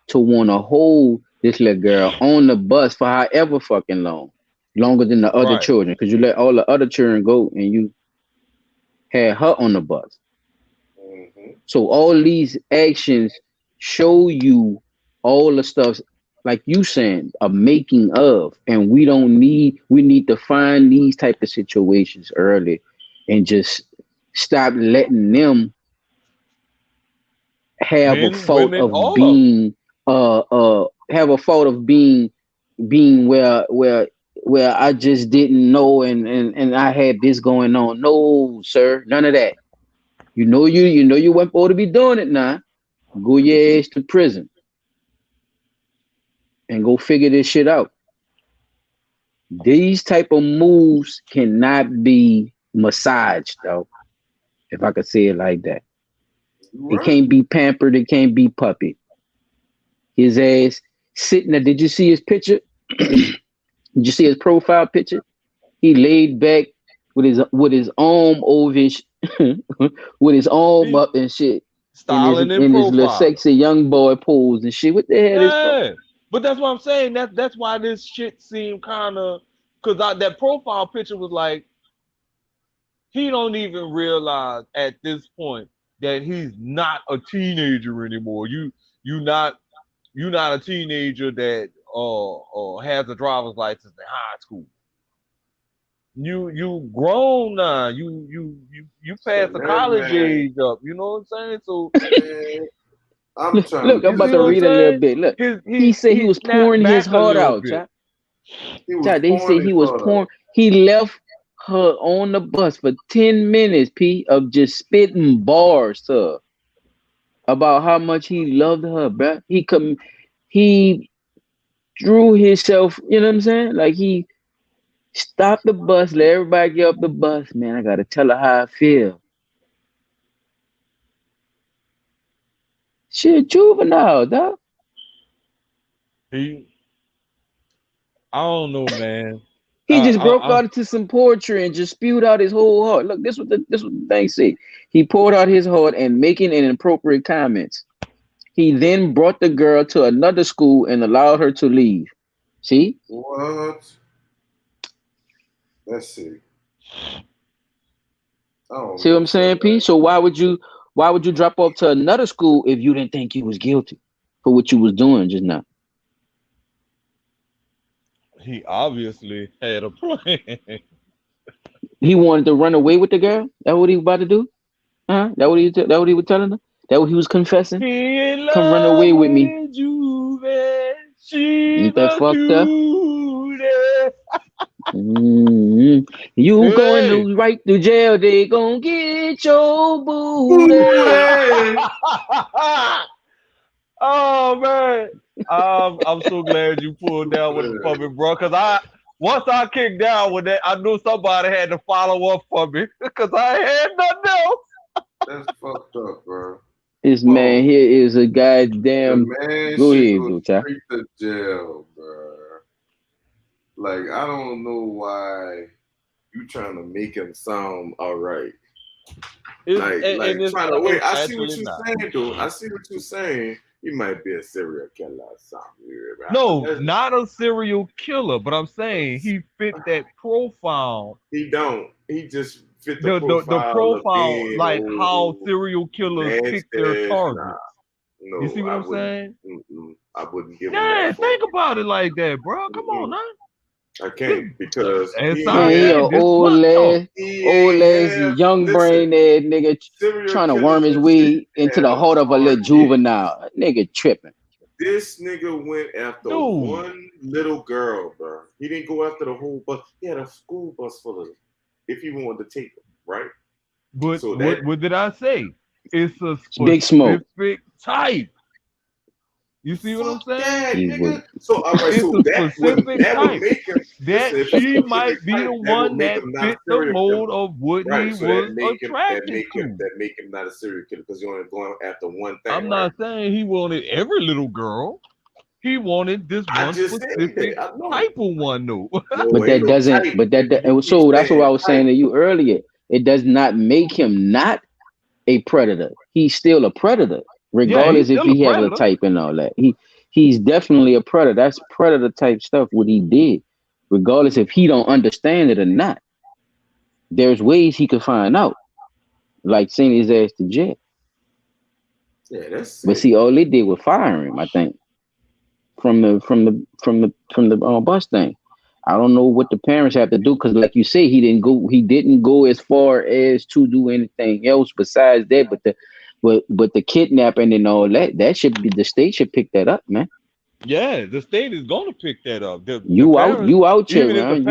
to want to hold this little girl on the bus for however fucking long. Longer than the other children. Because you let all the other children go and you had her on the bus. So all these actions show you all the stuff, like you saying, a making of, and we need to find these type of situations early and just stop letting them have a fault of being have a fault of being where I just didn't know and I had this going on. No, sir, none of that. You know you weren't supposed to be doing it now. Go your ass to prison and go figure this shit out. These type of moves cannot be massaged, though, if I could say it like that. It can't be pampered. It can't be puppy. His ass sitting there. Did you see his picture? Did you see his profile picture? He laid back with his arm over his with his arm up and shit. styling in his little sexy young boy pose and shit. What the hell is that? But that's what I'm saying. That's why this shit seemed kind of, because that profile picture was like, he don't even realize at this point that he's not a teenager anymore. You're not a teenager that has a driver's license in high school. You grown now. You passed the college age up. You know what I'm saying? So look, I'm about to read a little bit. Look, he said he was pouring his heart out, Chad. They say he was pouring. He left her on the bus for 10 minutes, P, of just spitting bars to her about how much he loved her, bruh. He drew himself, you know what I'm saying? Like he stopped the bus, let everybody get up the bus. Man, I gotta tell her how I feel. Shit, juvenile, dog. I don't know, man. He just broke out into some poetry and just spewed out his whole heart. Look, this what the thing say. He poured out his heart and making inappropriate comments. He then brought the girl to another school and allowed her to leave. See? What? Let's see. Oh, see what I'm saying, P? So why would you drop off to another school if you didn't think you was guilty for what you was doing just now? He obviously had a plan. He wanted to run away with the girl? That what he was about to do? Huh? That what he was telling her? That what he was confessing? Come run away with me. Ain't that fucked up? You going to right to jail? They gonna get your booty. Oh man, I'm so glad you pulled down with it for me, bro. Cause once I kicked down with that, I knew somebody had to follow up for me because I had nothing else. That's fucked up, bro. This man here is a goddamn. Go ahead, go straight to jail, bro. Like, I don't know why you trying to make him sound all right. Like trying to wait. I see what you're saying, though. I see what you're saying. He might be a serial killer or something. No, not a serial killer, but I'm saying he fit that profile. He don't. He just fit the profile like how serial killers pick their targets. No, you see what I'm saying? I wouldn't give him that. Yeah, think about it like that, bro. Come on, man. I can't because he old ass young brain ass nigga trying to worm his way into the heart of a little juvenile. That nigga tripping. This nigga went after one little girl, bro. He didn't go after the whole bus. He had a school bus full of them if he wanted to take them, right? But So what did I say? It's a Big Smoke. specific type. You see what I'm saying? Nigga. So all right, it's so a that specific would type. make him That she might be the one that fit the mold of what he so was that attracted to. That make him not a serial killer because you're only going after one thing. I'm not saying he wanted every little girl. He wanted this one specific type of one, though. But that doesn't. But so that's what I was saying to you earlier. It does not make him not a predator. He's still a predator, regardless if he has a type and all that. He's definitely a predator. That's predator type stuff. What he did, regardless if he don't understand it or not. There's ways he could find out, like sending his ass to jail. Yeah, that's. But see, all they did was fire him. I think from the bus thing. I don't know what the parents have to do because, like you say, he didn't go as far as to do anything else besides that. But the kidnapping and all that should be the state should pick that up, man. Yeah, the state is gonna pick that up. You out here, man.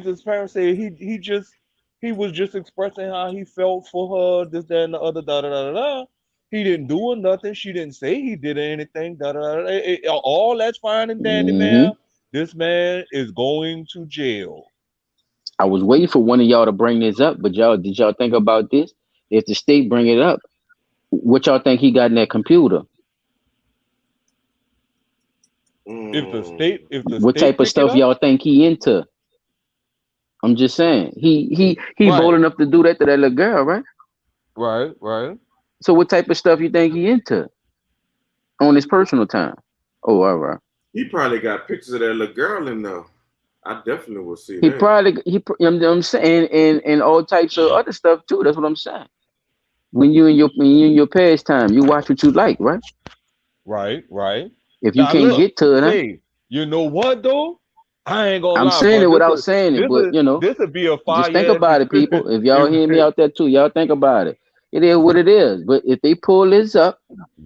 His parents say he was just expressing how he felt for her, this, that, and the other, da da da da. He didn't do nothing. She didn't say he did anything. Da da da. All that's fine and dandy, man. This man is going to jail. I was waiting for one of y'all to bring this up, but did y'all think about this? If the state bring it up, what y'all think he got in that computer? What type of stuff y'all think he into? I'm just saying. He bold enough to do that to that little girl, right? Right. So what type of stuff you think he into on his personal time? Oh, all right. He probably got pictures of that little girl in there. I definitely will see He that. I'm saying, and all types of other stuff too. That's what I'm saying. When you in your pastime, you watch what you like, right? Right. If you can't get to it, hey, you know what though? I ain't gonna lie. I'm saying it without saying it, but this would be a fire. Just think about it, people. If y'all hear me out there too, y'all think about it. It is what it is. But if they pull this up,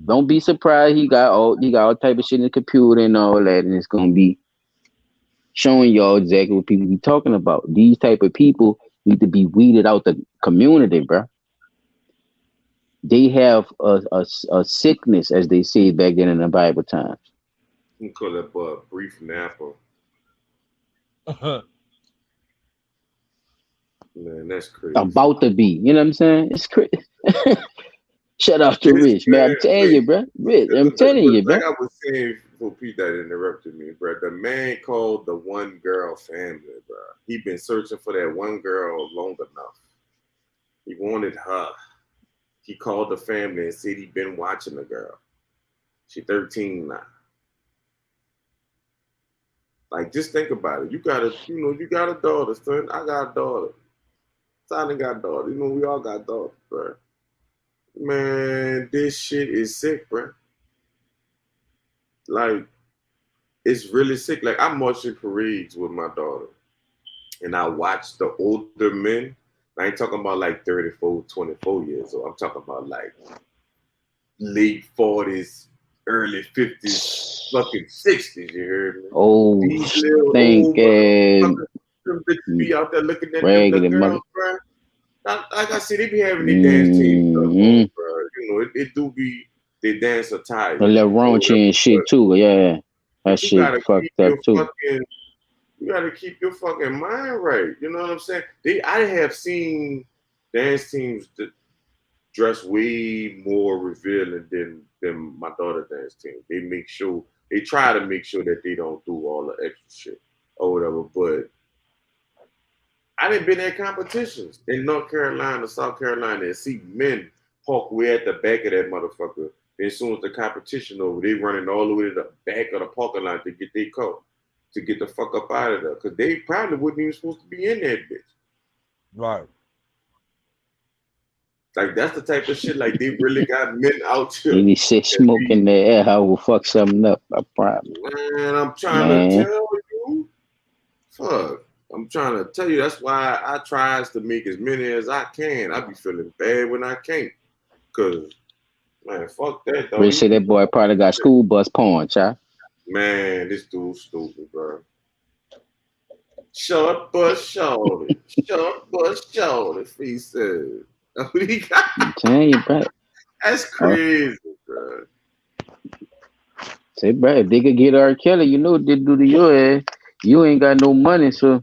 don't be surprised. He got all type of shit in the computer and all that, and it's gonna be showing y'all exactly what people be talking about. These type of people need to be weeded out the community, bro. They have a sickness, as they say back then in the Bible times. You can call that boy a brief napper. Man, that's crazy. About to be, you know what I'm saying? It's crazy. Shout out to Rich, man. I'm telling you, bro. Rich, I'm telling you, bro. Like I was saying for Pete that interrupted me, bro. The man called the one girl family, bro. He been searching for that one girl long enough. He wanted her. He called the family and said he been watching the girl. She 13 now. Like, just think about it. You got a daughter, son. I got a daughter. Silent got a daughter. We all got daughters, bro. Man, this shit is sick, bro. Like, it's really sick. Like, I'm watching parades with my daughter, and I watch the older men. I ain't talking about like 34, 24 years old. I'm talking about like late 40s, early 50s, fucking 60s. You heard me? Oh, thinking. Them bitches be out there looking at them girls, bro. Like I said, they be having their dance teams, bro. It do be they dance attire. A little raunchy and shit too. Yeah, that shit fucked up too. You gotta keep your fucking mind right. You know what I'm saying? I have seen dance teams that dress way more revealing than my daughter dance team. They try to make sure that they don't do all the extra shit or whatever. But I didn't been at competitions in North Carolina, South Carolina, and see men park way at the back of that motherfucker. And as soon as the competition over, they running all the way to the back of the parking lot to get their car, to get the fuck up out of there. Because they probably wasn't even supposed to be in that bitch. Right. Like, that's the type of shit, like, they really got men out here. Any shit smoke in the air, I will fuck something up. I promise. Man, I'm trying to tell you. Fuck. I'm trying to tell you, that's why I tries to make as many as I can. I be feeling bad when I can't. Because Man, fuck that, though. They say that boy probably got school bus porn, child. Man, this dude's stupid, bro. Short but shorty. Short but shorty, he said. What he got? I'm telling you, bro. That's crazy, bro. Say, bro, if they could get R. Kelly, you know what they do to your ass. You ain't got no money, so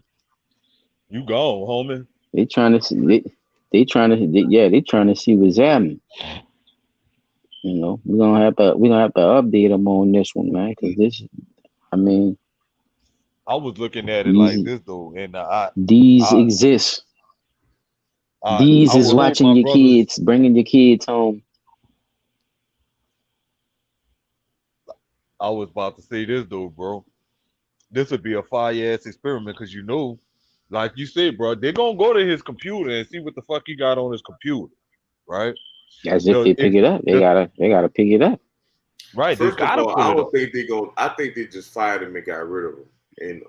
You gone, homie. they trying to see. They trying to see what's happening. You know, we gonna have to update them on this one, man. Because this, I mean, I was looking at it like this though, and these exist. These I is would hope watching my your brothers. kids, bringing your kids home. I was about to say this though, bro. This would be a fire ass experiment because you know, like you said, bro, they're gonna go to his computer and see what the fuck he got on his computer, right? As if they pick it up, they gotta pick it up. Right, First they gotta of all, pull I it don't up. think they go. I think they just fired him and got rid of him. And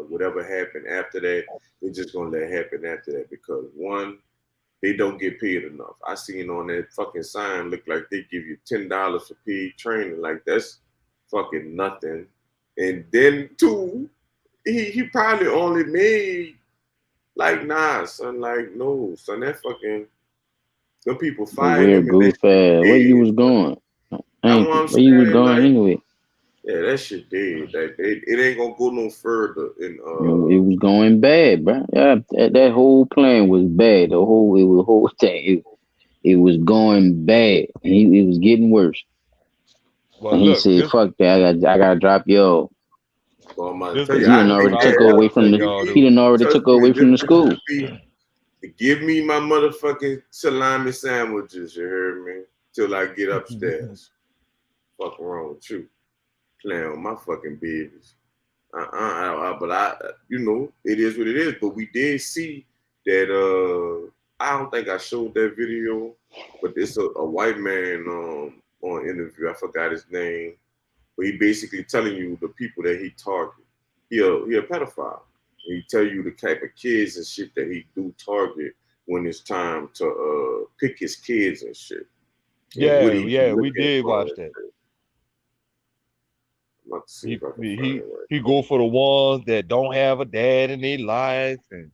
whatever happened after that, they're just gonna let happen after that because one, they don't get paid enough. I seen on that fucking sign look like they give you $10 for paid training. Like that's fucking nothing. And then two, he probably only made like nah, son. Like no, son. That fucking them people A fired weird him and that goof shit ass. Where you dead. was going? That's Thank what you. I'm Where you was saying. going Like anyway? yeah, that shit dead. Like it ain't gonna go no further. And It was going bad, bro. Yeah, that whole plan was bad. It was the whole thing. It was going bad. It was getting worse. Well, And he look, said, "Fuck that! I gotta drop yo." well, I'm gonna this tell Cause you, he I done is think already what I took was that about away to tell from the. y'all He though. done already trust took me, away from the this would school. just be give me my motherfucking salami sandwiches. You heard me? Till I get upstairs. Fuck wrong with you? Playing on my fucking babies. But I, you know, it is what it is. But we did see that. I don't think I showed that video, but it's a white man on interview. I forgot his name, but he basically telling you the people that he target. He a pedophile. He tell you the type of kids and shit that he do target when it's time to pick his kids and shit. And what he Yeah, we looking did for. watch that. I'm about to see if I can find it right. He go for the ones that don't have a dad in their life, and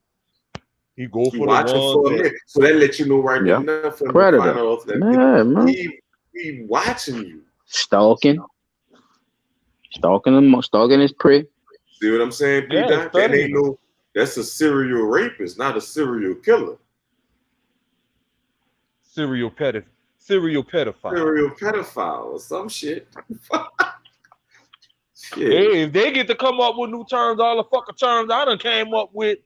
he go He for the watching ones for a that minute. So that lets you know right Yeah, enough for him to find predator. out that Man. he watching you. Stalking him, stalking his prey. See what I'm saying, P. Dot? That ain't no. That's a serial rapist, not a serial killer. serial pedophile. Serial pedophile or some shit. Shit. Hey, if they get to come up with new terms, all the fucking terms I done came up with,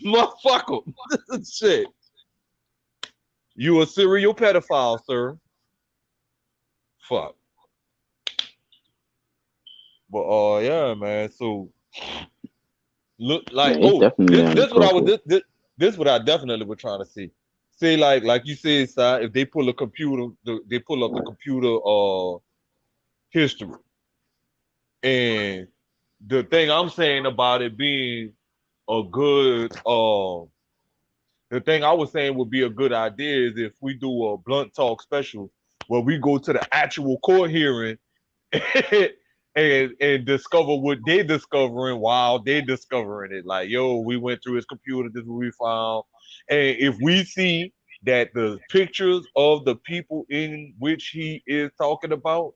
motherfucker. Shit. You a serial pedophile, sir. Fuck. But yeah, man. So look like this what I definitely was trying to see. See, like you said, Si, if they pull a computer, they pull up the computer history. And the thing I'm saying about it being a good the thing I was saying would be a good idea is if we do a blunt talk special where we go to the actual court hearing and discover what they're discovering while they're discovering it. Like, yo, we went through his computer, this is what we found. And if we see that the pictures of the people in which he is talking about,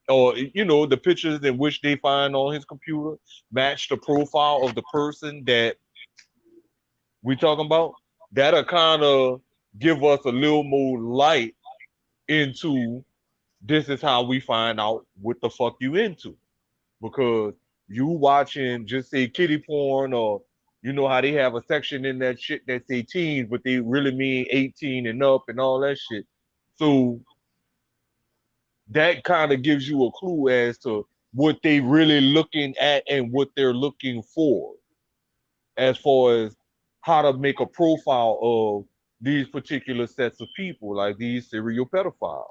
or you know, the pictures in which they find on his computer match the profile of the person that we talking about, that'll kind of give us a little more light into this is how we find out what the fuck you into. Because you watching just say kitty porn, or you know how they have a section in that shit that say teens, but they really mean 18 and up and all that shit. So that kind of gives you a clue as to what they really looking at and what they're looking for as far as how to make a profile of these particular sets of people, like these serial pedophiles.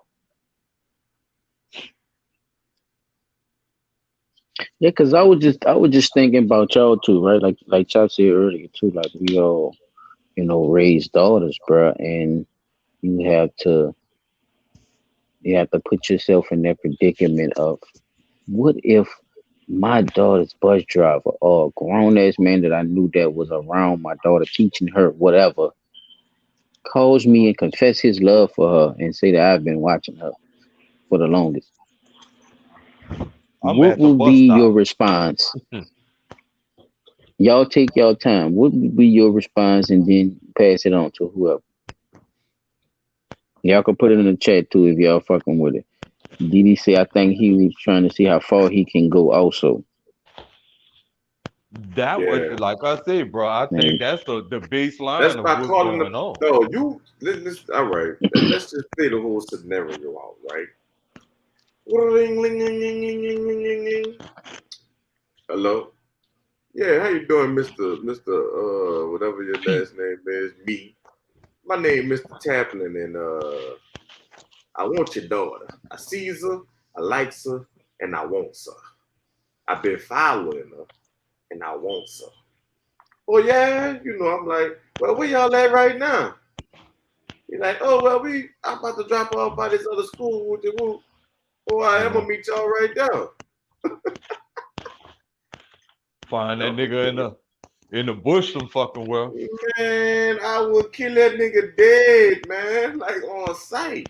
Yeah, cause I was just thinking about y'all too, right? Like y'all said earlier too. Like we all, raise daughters, bro, and you have to, you have to put yourself in that predicament of what if my daughter's bus driver or a grown ass man that I knew that was around my daughter teaching her whatever calls me and confess his love for her and say that I've been watching her for the longest. I'm What at the would bus be stop. your response? Y'all take y'all time. What would be your response and then pass it on to whoever? Y'all can put it in the chat too if y'all fucking with it. Didi say I think he was trying to see how far he can go also. That Yeah. was like I said, bro. I think that's the baseline That's of by what's calling going the on. no. You let's all right. Let's just play the whole scenario out, right? Ring, ling, ling, ling, ling, ling, ling, ling, ling. Hello. Yeah, how you doing, Mr. Whatever your last name is, me. My name is Mr. Taplin, and I want your daughter. I sees her, I likes her, and I want her. I've been following her, and I want her. Oh yeah, I'm like, well, where y'all at right now? He's like, oh well, I'm about to drop her off by this other school with the whoop. Oh, I'm gonna meet y'all right there. Find that nigga in the bush some fucking well. Man, I would kill that nigga dead, man. Like on sight.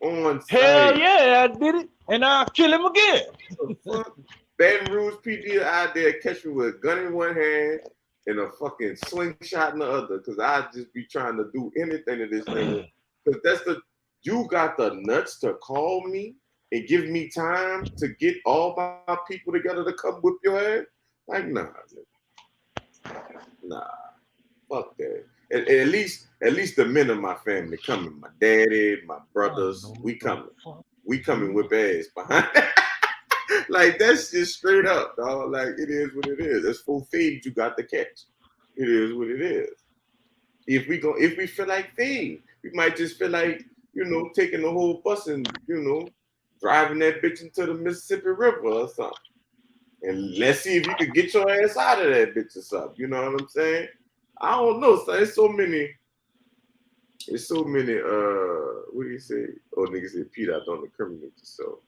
On sight. Hell yeah, I did it. And I'll kill him again. What the fuck? Baton Rouge PD out there catch me with a gun in one hand and a fucking slingshot in the other. Cause I just be trying to do anything to this nigga. Cause you got the nuts to call me and give me time to get all my people together to come whip your ass? Like, nah, fuck that. At least the men of my family coming. My daddy, my brothers, we coming. We coming whip ass behind. Like that's just straight up, dog. Like it is what it is. That's 4 feeds you got to catch. It is what it is. If we feel like feed, we might just feel like, taking the whole bus and, driving that bitch into the Mississippi River or something. And let's see if you could get your ass out of that bitch or something. You know what I'm saying? I don't know. So it's so many, what do you say? Oh, niggas say Pete, I don't incriminate yourself.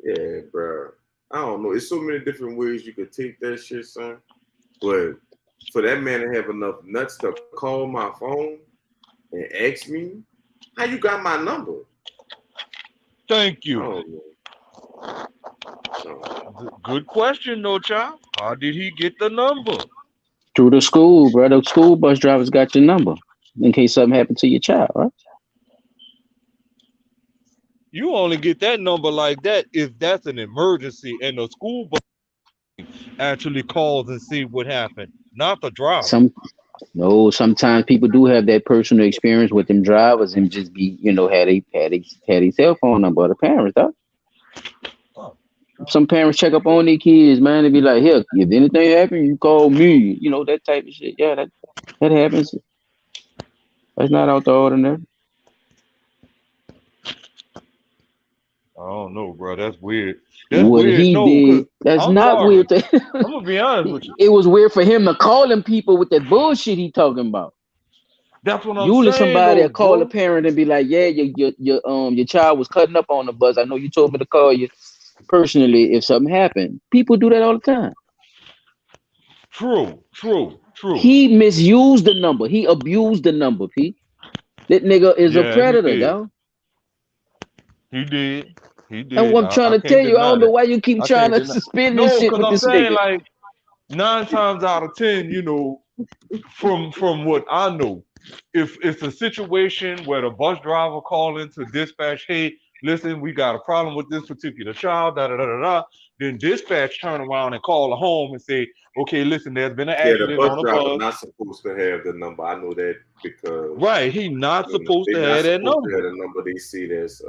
Yeah, bro. I don't know. It's so many different ways you could take that shit, son. But for that man to have enough nuts to call my phone and ask me, how you got my number? Thank you. I don't know. Good question, though, child. How did he get the number? Through the school, bro. The school bus drivers got your number in case something happened to your child, right? You only get that number like that if that's an emergency and the school bus actually calls and see what happened, not the driver. Sometimes people do have that personal experience with them drivers and just be, had a cell phone number of the parents, though. Some parents check up on their kids, man, and be like, "Here, if anything happens, you call me." That type of shit. Yeah, that happens. That's not out the ordinary. I don't know, bro. That's weird. That's what weird. he did. That's I'm not sorry. weird. I'm gonna be honest with you. It was weird for him to call them people with that bullshit he talking about. That's what I'm Usually saying. somebody will call bro. a parent and be like, "Yeah, your child was cutting up on the bus. I know you told me to call you personally if something happened." People do that all the time. True. He misused the number. He abused the number, Pete. That nigga is a predator, yo. He did. And what I'm trying to tell you, I don't know why you keep trying to suspend this shit with this nigga. Like 9 times out of 10, from what I know, if it's a situation where the bus driver call into dispatch, hey, listen, we got a problem with this particular child, then dispatch turn around and call the home and say, okay, listen, there's been an accident on the bus. The bus driver not supposed to have the number. I know that because he not supposed to have that number. They have the number. They see there's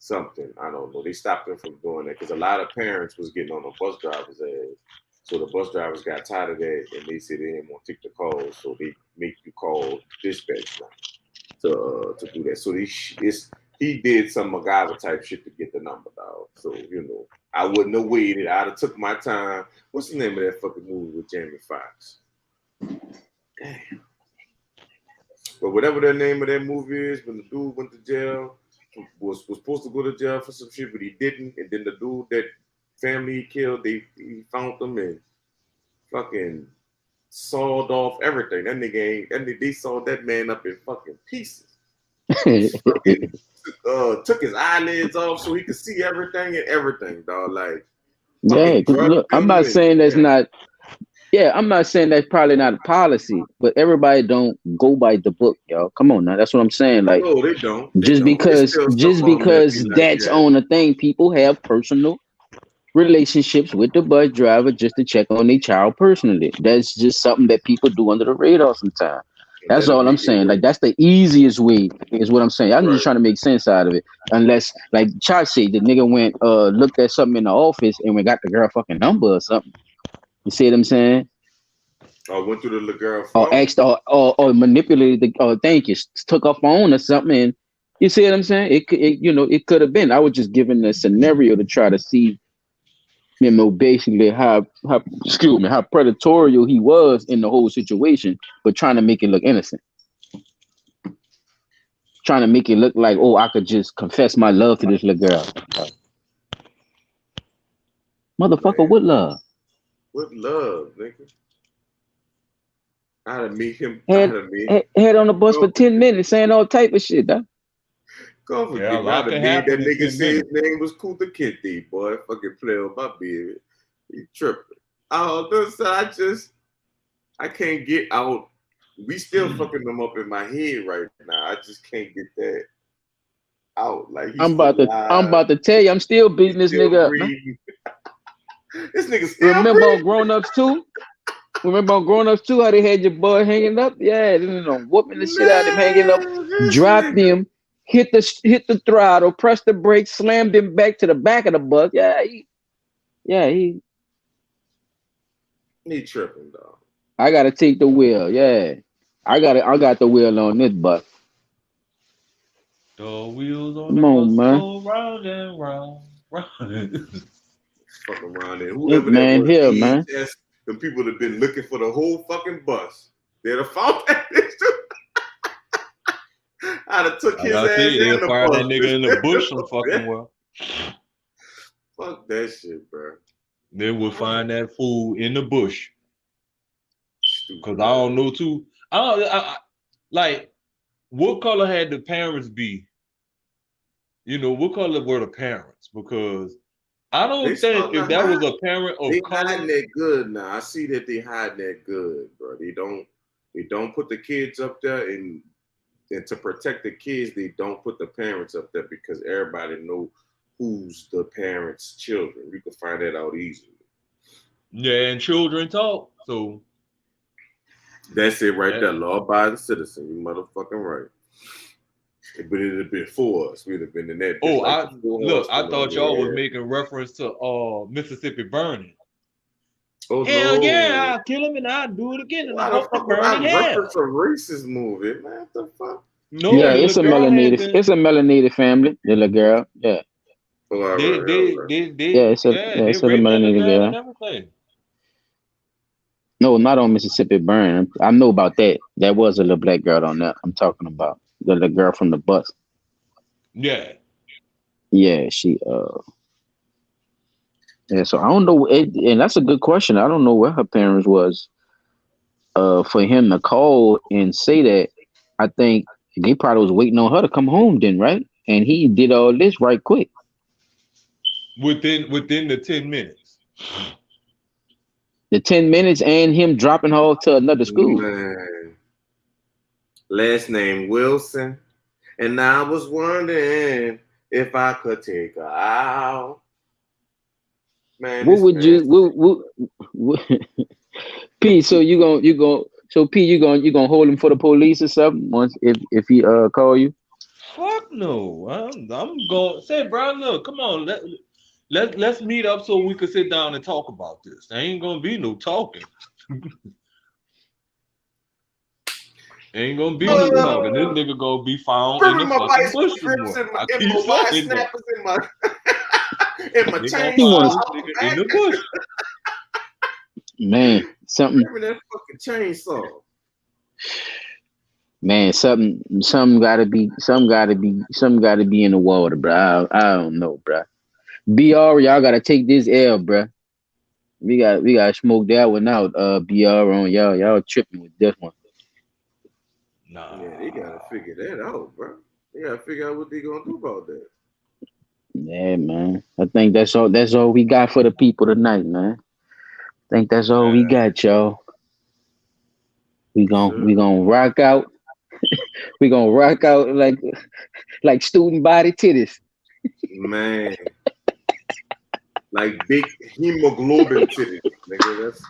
something. I don't know. They stopped them from doing that because a lot of parents was getting on the bus driver's ass. So the bus drivers got tired of that, and they said they didn't want to take the calls, so they make you call dispatch now to do that. So he did some MacGyver type shit to get the number, dog. So I wouldn't have waited. I'd have took my time. What's the name of that fucking movie with Jamie Foxx? Damn. But whatever the name of that movie is, when the dude went to jail was supposed to go to jail for some shit, but he didn't. And then the dude that family he killed, he found them and fucking sawed off everything. They sawed that man up in fucking pieces. Fucking, took his eyelids off so he could see everything and everything, dog. Like, yeah, look, I'm not saying that's not. Yeah, I'm not saying that's probably not a policy, but everybody don't go by the book, y'all. Come on now, that's what I'm saying. Like, no, they don't. Just because that's on the thing, people have personal relationships with the bus driver just to check on their child personally. That's just something that people do under the radar sometimes. That's all I'm saying. Like, that's the easiest way, is what I'm saying. I'm just trying to make sense out of it. Unless, like Charles said, the nigga went looked at something in the office and we got the girl fucking number or something. You see what I'm saying? I went through the girl phone. Or asked or manipulated the thank you, took her phone or something. And you see what I'm saying? It could have been. I was just giving a scenario to try to see, basically how predatory he was in the whole situation, but trying to make it look innocent. Trying to make it look like, oh, I could just confess my love to this little girl. Motherfucker, Man. what love? What love, nigga? I had to meet him. Head on the bus for 10 minutes saying all type of shit, huh? Go forget me. I had that nigga say his name was Kuta Kitty, boy. Fucking play with my beard. He tripping. I can't get out. We still fucking them up in my head right now. I just can't get that out. Like, I'm about to tell you, I'm still beating this nigga up. This nigga still Remember on Grown Ups 2? Remember on Grown Ups 2 how they had your boy hanging up? Yeah, whooping the shit out of him, hanging up, dropped him, hit the throttle, pressed the brakes, slammed him back to the back of the bus. He tripping, dog. I gotta take the wheel. Yeah, I got the wheel on this bus. The wheels on the bus go round and round, round. Fucking around there. Whoever that was, here, man. The people that have been looking for the whole fucking bus. They'd have found that bitch too. I'd have took his ass in the bus. That nigga in the bush some fucking well. Fuck that shit, bro. Then we'll find that fool in the bush. Cause I don't know too. Like, what color had the parents be? What color were the parents? Because I don't think if that was a parent of color. They hiding that good now. I see that they hiding that good, bro. They don't put the kids up there, and to protect the kids, they don't put the parents up there because everybody know who's the parents' children. We can find that out easily. Yeah, and children talk. So that's it right there. Law-abiding citizen. You motherfucking right. But it'd have been for us. We'd have been in that. I thought y'all was making reference to Mississippi burning. Oh, hell no. Yeah, I'll kill him and I'll do it again. And I hope to burn in hell. Reference a racist movie, man. What the fuck? No, yeah, it's a melanated family. The little girl, yeah. It's a melanated girl. No, not on Mississippi Burn. I know about that. There was a little black girl on that. I'm talking about the little girl from the bus. Yeah. Yeah, she. Yeah, so I don't know, and that's a good question. I don't know where her parents was. For him to call and say that, I think they probably was waiting on her to come home then, right? And he did all this right quick. Within the 10 minutes. The 10 minutes and him dropping her to another school. Man. Last name Wilson. And I was wondering if I could take her out. Man, what would you P, so you gonna hold him for the police or something once if he call you? Fuck no. I'm going say, bro, look, come on, let's meet up so we could sit down and talk about this. There ain't gonna be no talking. Ain't gonna be no talking. This nigga gonna be found in the fucking bush. In my chainsaw. In the bush. Man, something. Remember that fucking chainsaw? Man, something gotta be in the water, bro. I don't know, bro. BR, y'all gotta take this L, bro. We gotta smoke that one out. BR on y'all tripping with this one. Nah, yeah, they gotta figure that out, bro. They gotta figure out what they gonna do about that. Yeah, man. I think that's all we got for the people tonight, man. I think that's all we got, y'all. We gonna rock out. We gonna rock out like student body titties. Man. Like big hemoglobin titties, nigga. That's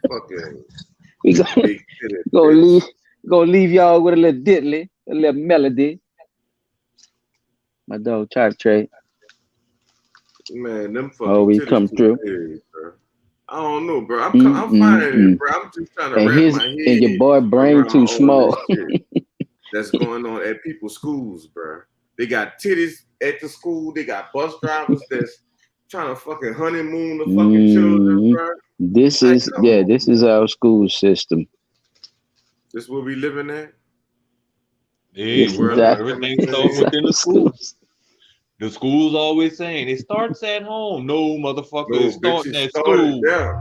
fucking we gonna leave y'all with a little diddly, a little melody. My dog Chop Trey. Man, them fucking always come through. Serious, bro. I don't know, bro. I'm finding it, bro. I'm just trying to wrap my head. And your boy brain too small. That's going on at people's schools, bro. They got titties at the school. They got bus drivers that's trying to fucking honeymoon the fucking children, bro. This is our school system. This where we living at? Yeah, everything starts within the schools. The school's always saying it starts at home. No, motherfucker, it's starting at school. Yeah.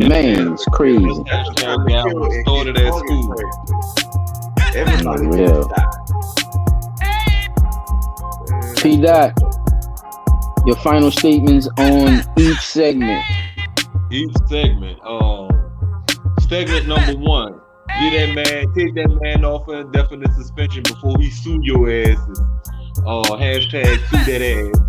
Man, it's crazy. Started at school. Everybody P-Dot, your final statements on each segment. Segment number 1. Take that man off an indefinite suspension before he sue your asses. Hashtag sue that ass.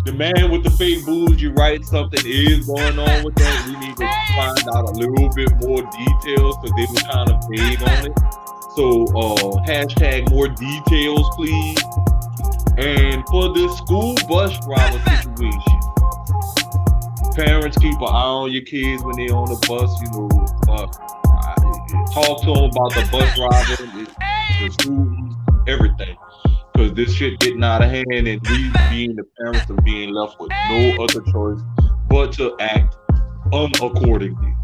The man with the fake boobs, you're right, something is going on with that. We need to find out a little bit more details because they were kind of vague on it. So hashtag more details, please. And for this school bus driver situation, parents keep an eye on your kids when they're on the bus. Talk to them about the bus driver, the students, everything. Because this shit getting out of hand, and we being the parents are being left with no other choice but to act accordingly.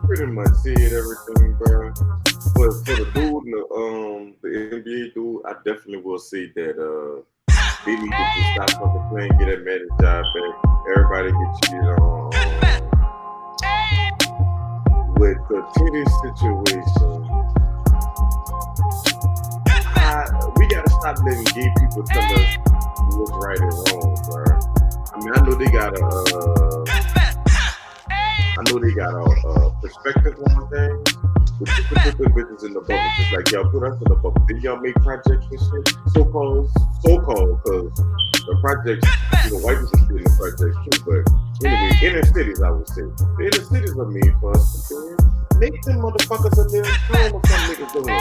Pretty much said everything, bro. But for the dude, the NBA dude, I definitely will say that they need to just stop fucking playing, get that man a job back. Everybody get cheated on. With the titty situation, we gotta stop letting gay people tell us what's right and wrong, bro. I mean, I know they got a perspective on things, but you put the bitches in the bubble, just like y'all put us in the bubble. Then y'all make projects and shit, so-called, because the projects, white people still in the projects too, but anyway, inner cities, I would say. The inner cities are made for us to make them motherfuckers a little strong or some niggas doing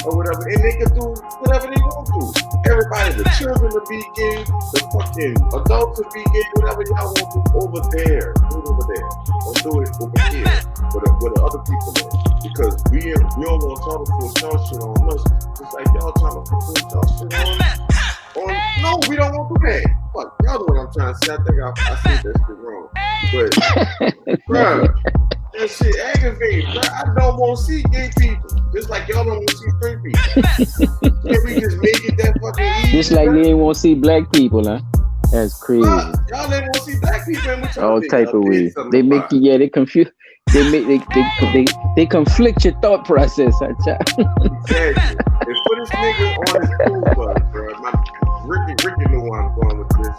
or whatever, and they can do whatever they want to. Everybody, the children will be gay, the fucking adults will be gay, whatever y'all want to over there. Do it over there. Don't do it over here where the other people are. Because we don't want y'all to push y'all shit on us, just like y'all trying to push y'all shit on. No, we don't want to do that. Fuck, y'all know what I'm trying to say. I think I said that shit wrong. But, bruh, that shit aggravating, bruh. I don't want to see gay people. Just like y'all don't want to see straight people. Can we just make it that fucking easy? Just like they ain't want to see black people, huh? That's crazy. Y'all didn't want to see black people in which all type of ways. They make you, they confuse. They conflict your thought process. Exactly. And put this nigga on his school bus, bro. Ricky know where I'm going with this.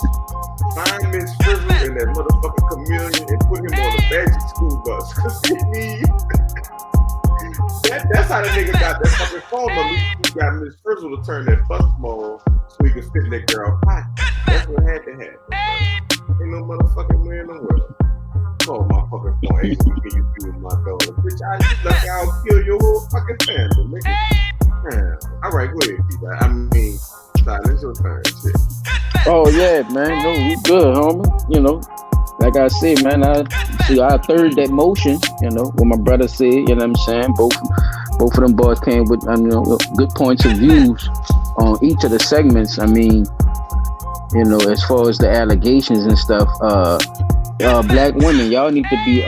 Find Miss Frizzle and that motherfucking chameleon and put him on the magic school bus. Cause that's how the nigga got that fucking phone number. He got Miss Frizzle to turn that bus small so he can fit in that girl's pocket. That's what had to happen, bro. Ain't no motherfucking way in the world. Call my fucking phone. Hey, can you be with my daughter? Bitch, I'll kill your whole fucking family, nigga. Man. All right, go ahead, Peter. I mean, it's your turn, shit. Oh yeah, man. No, we good, homie. Like I said, man, I third that motion. What my brother said. You know what I'm saying? Both of them boys came with good points of views on each of the segments. I mean, as far as the allegations and stuff, black women, y'all need to be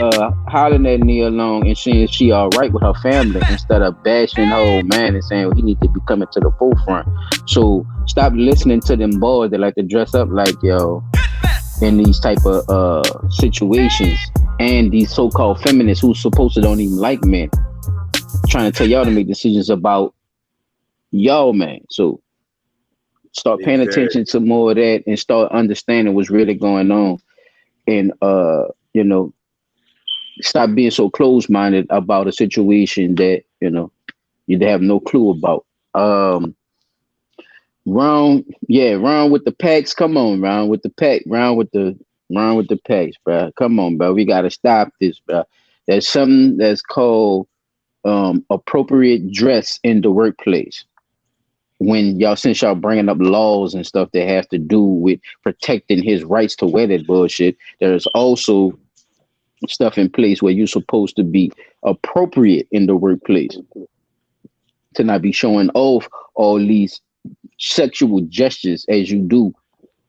hollering at Nia Long and seeing if she all right with her family instead of bashing her old man and saying he need to be coming to the forefront. So stop listening to them boys that like to dress up like in these type of situations, and these so-called feminists who supposed to don't even like men, trying to tell y'all to make decisions about y'all, man. So start paying attention to more of that and start understanding what's really going on. And stop being so closed-minded about a situation that you have no clue about. Round with the packs. Come on, round with the pack. Round with the packs, bro. Come on, bro. We gotta stop this, bro. There's something that's called appropriate dress in the workplace. Since y'all bringing up laws and stuff that have to do with protecting his rights to wear that bullshit, there's also stuff in place where you're supposed to be appropriate in the workplace, to not be showing off all these sexual gestures as you do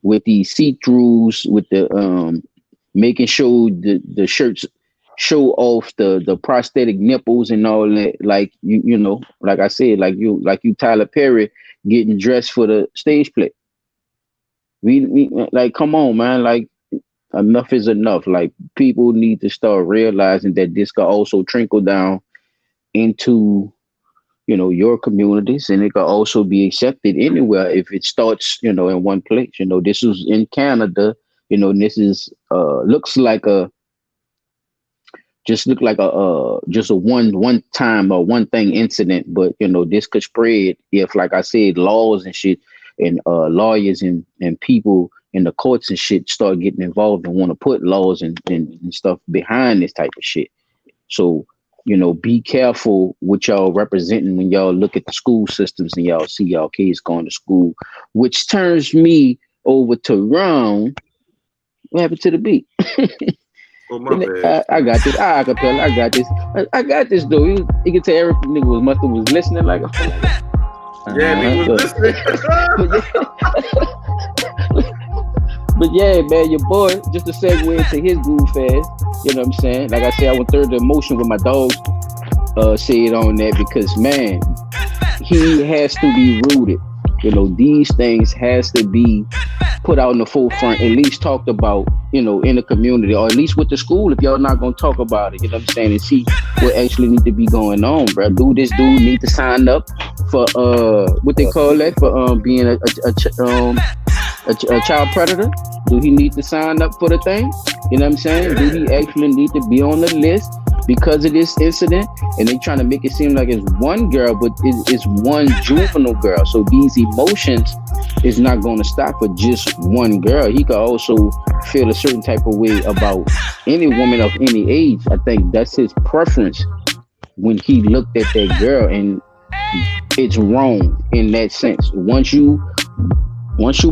with these see-throughs, with the making sure the shirts show off the prosthetic nipples and all that. Like like I said, like you Tyler Perry getting dressed for the stage play. We like, come on, man. Like, enough is enough. Like, people need to start realizing that this could also trickle down into your communities, and it could also be accepted anywhere if it starts in one place. This is in Canada. This is looks like a one time or one thing incident, but this could spread if, like I said, laws and shit and lawyers and people in the courts and shit start getting involved and want to put laws and stuff behind this type of shit. So be careful what y'all representing when y'all look at the school systems and y'all see y'all kids going to school, which turns me over to Ron. What happened to the beat? Oh, my bad. I got this. I got this. I got this, though. You can tell every nigga was listening like a nigga was listening. But yeah, man, your boy, just to segue into his groove fast, you know what I'm saying? Like I said, I went third the emotion with my dogs said on that, because, man, he has to be rooted. These things has to be put out in the forefront, at least talked about, in the community, or at least with the school, if y'all not going to talk about it, you know what I'm saying, and see what actually need to be going on, bro. This dude need to sign up for, what they call that, for being a child predator? Do he need to sign up for the thing? You know what I'm saying? Do he actually need to be on the list because of this incident? And they trying to make it seem like it's one girl, but it's one juvenile girl. So these emotions is not going to stop with just one girl. He could also feel a certain type of way about any woman of any age. I think that's his preference when he looked at that girl, and it's wrong in that sense. Once you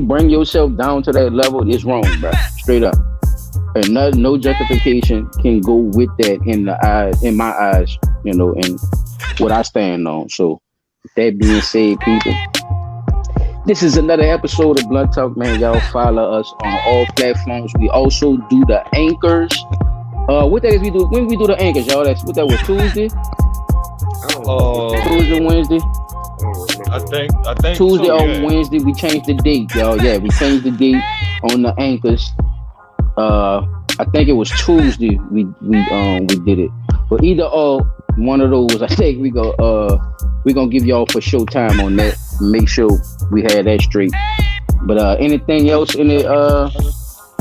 bring yourself down to that level, it's wrong, bro. Straight up. And no justification can go with that in my eyes, and what I stand on. So, with that being said, people, this is another episode of Blunt Talk, man. Y'all follow us on all platforms. We also do the anchors. What days we do? When we do the anchors, y'all? What that was, Tuesday? Tuesday, Wednesday. I think Tuesday so, or Wednesday. We changed the date, y'all. Yeah, we changed the date on the anchors. I think it was Tuesday we did it. But either or one of those, I think we're gonna give y'all for show time on that. Make sure we had that straight. But anything else in it,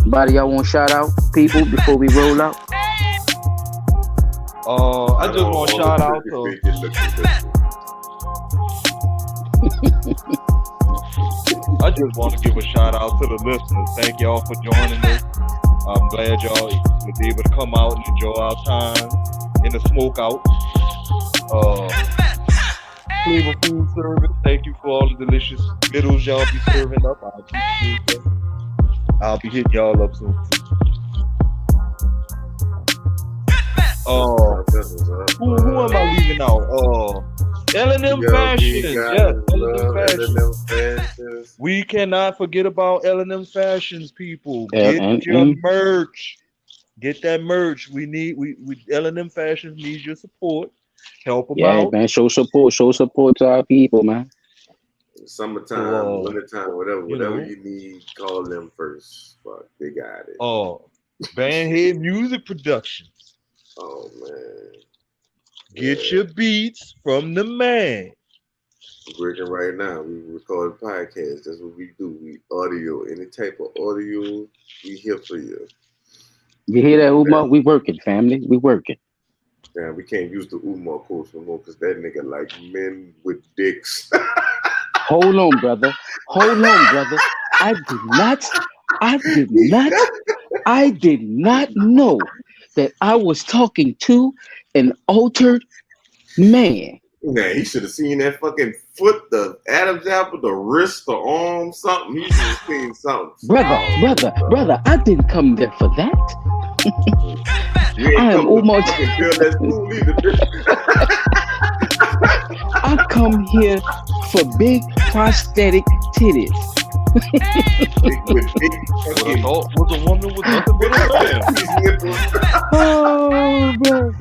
body y'all want to shout out people before we roll out? I just want to shout out to I just want to give a shout out to the listeners. Thank y'all for joining us. I'm glad y'all will be able to come out and enjoy our time in the smoke out. Flavor Food Service, thank you for all the delicious middles y'all be serving up. I'll be hitting y'all up soon too. Who am I leaving out? L&M Fashions. Yeah, L&M Fashions. We cannot forget about L&M Fashions, people. Get your merch. Get that merch. We L&M Fashions needs your support. Help them out. Yeah, man. Show support to our people, man. Summertime, wintertime, whatever you need, call them first. Fuck, they got it. Bandhead Music Production. Oh man. Get your beats from the man. We're working right now. We record podcasts. That's what we do. We audio, any type of audio, we here for you. You hear that, Umar? We working, family. We working. Damn, we can't use the Umar quotes no more because that nigga like men with dicks. Hold on, brother. I did not know that I was talking to an altered man. Man, he should have seen that fucking foot, the Adam's apple, the wrist, the arm, something. He should have seen something. Brother, I didn't come there for that. I am Umar. I come here for big prosthetic titties. Was a woman with nothing but a man. Oh, bro.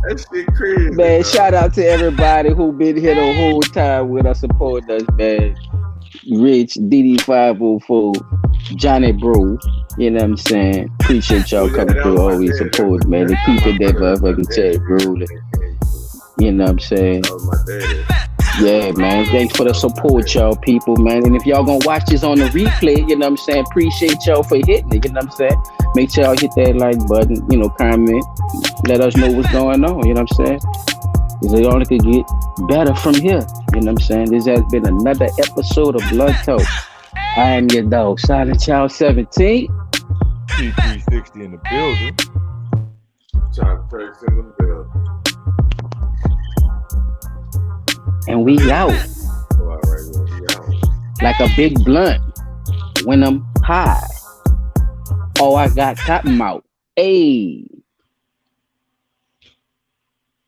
That shit crazy. Man, shout out to everybody who been here the whole time with us, supporting us, man. Rich, DD504, Johnny Bro, you know what I'm saying? Appreciate y'all coming through, always support, man. And keeping that motherfucking chat rolling. You know what I'm saying? Yeah, man. Thanks for the support, y'all, people, man. And if y'all gonna watch this on the replay, you know what I'm saying? Appreciate y'all for hitting it, you know what I'm saying? Make sure y'all hit that like button, comment. Let us know what's going on, you know what I'm saying? Because it only could get better from here, you know what I'm saying? This has been another episode of Blood Talk. I am your dog, Silent Child 17. T360 in the building. Child Prex in the building. And we out. Like a big blunt when I'm high. Oh, I got cotton mouth. Hey.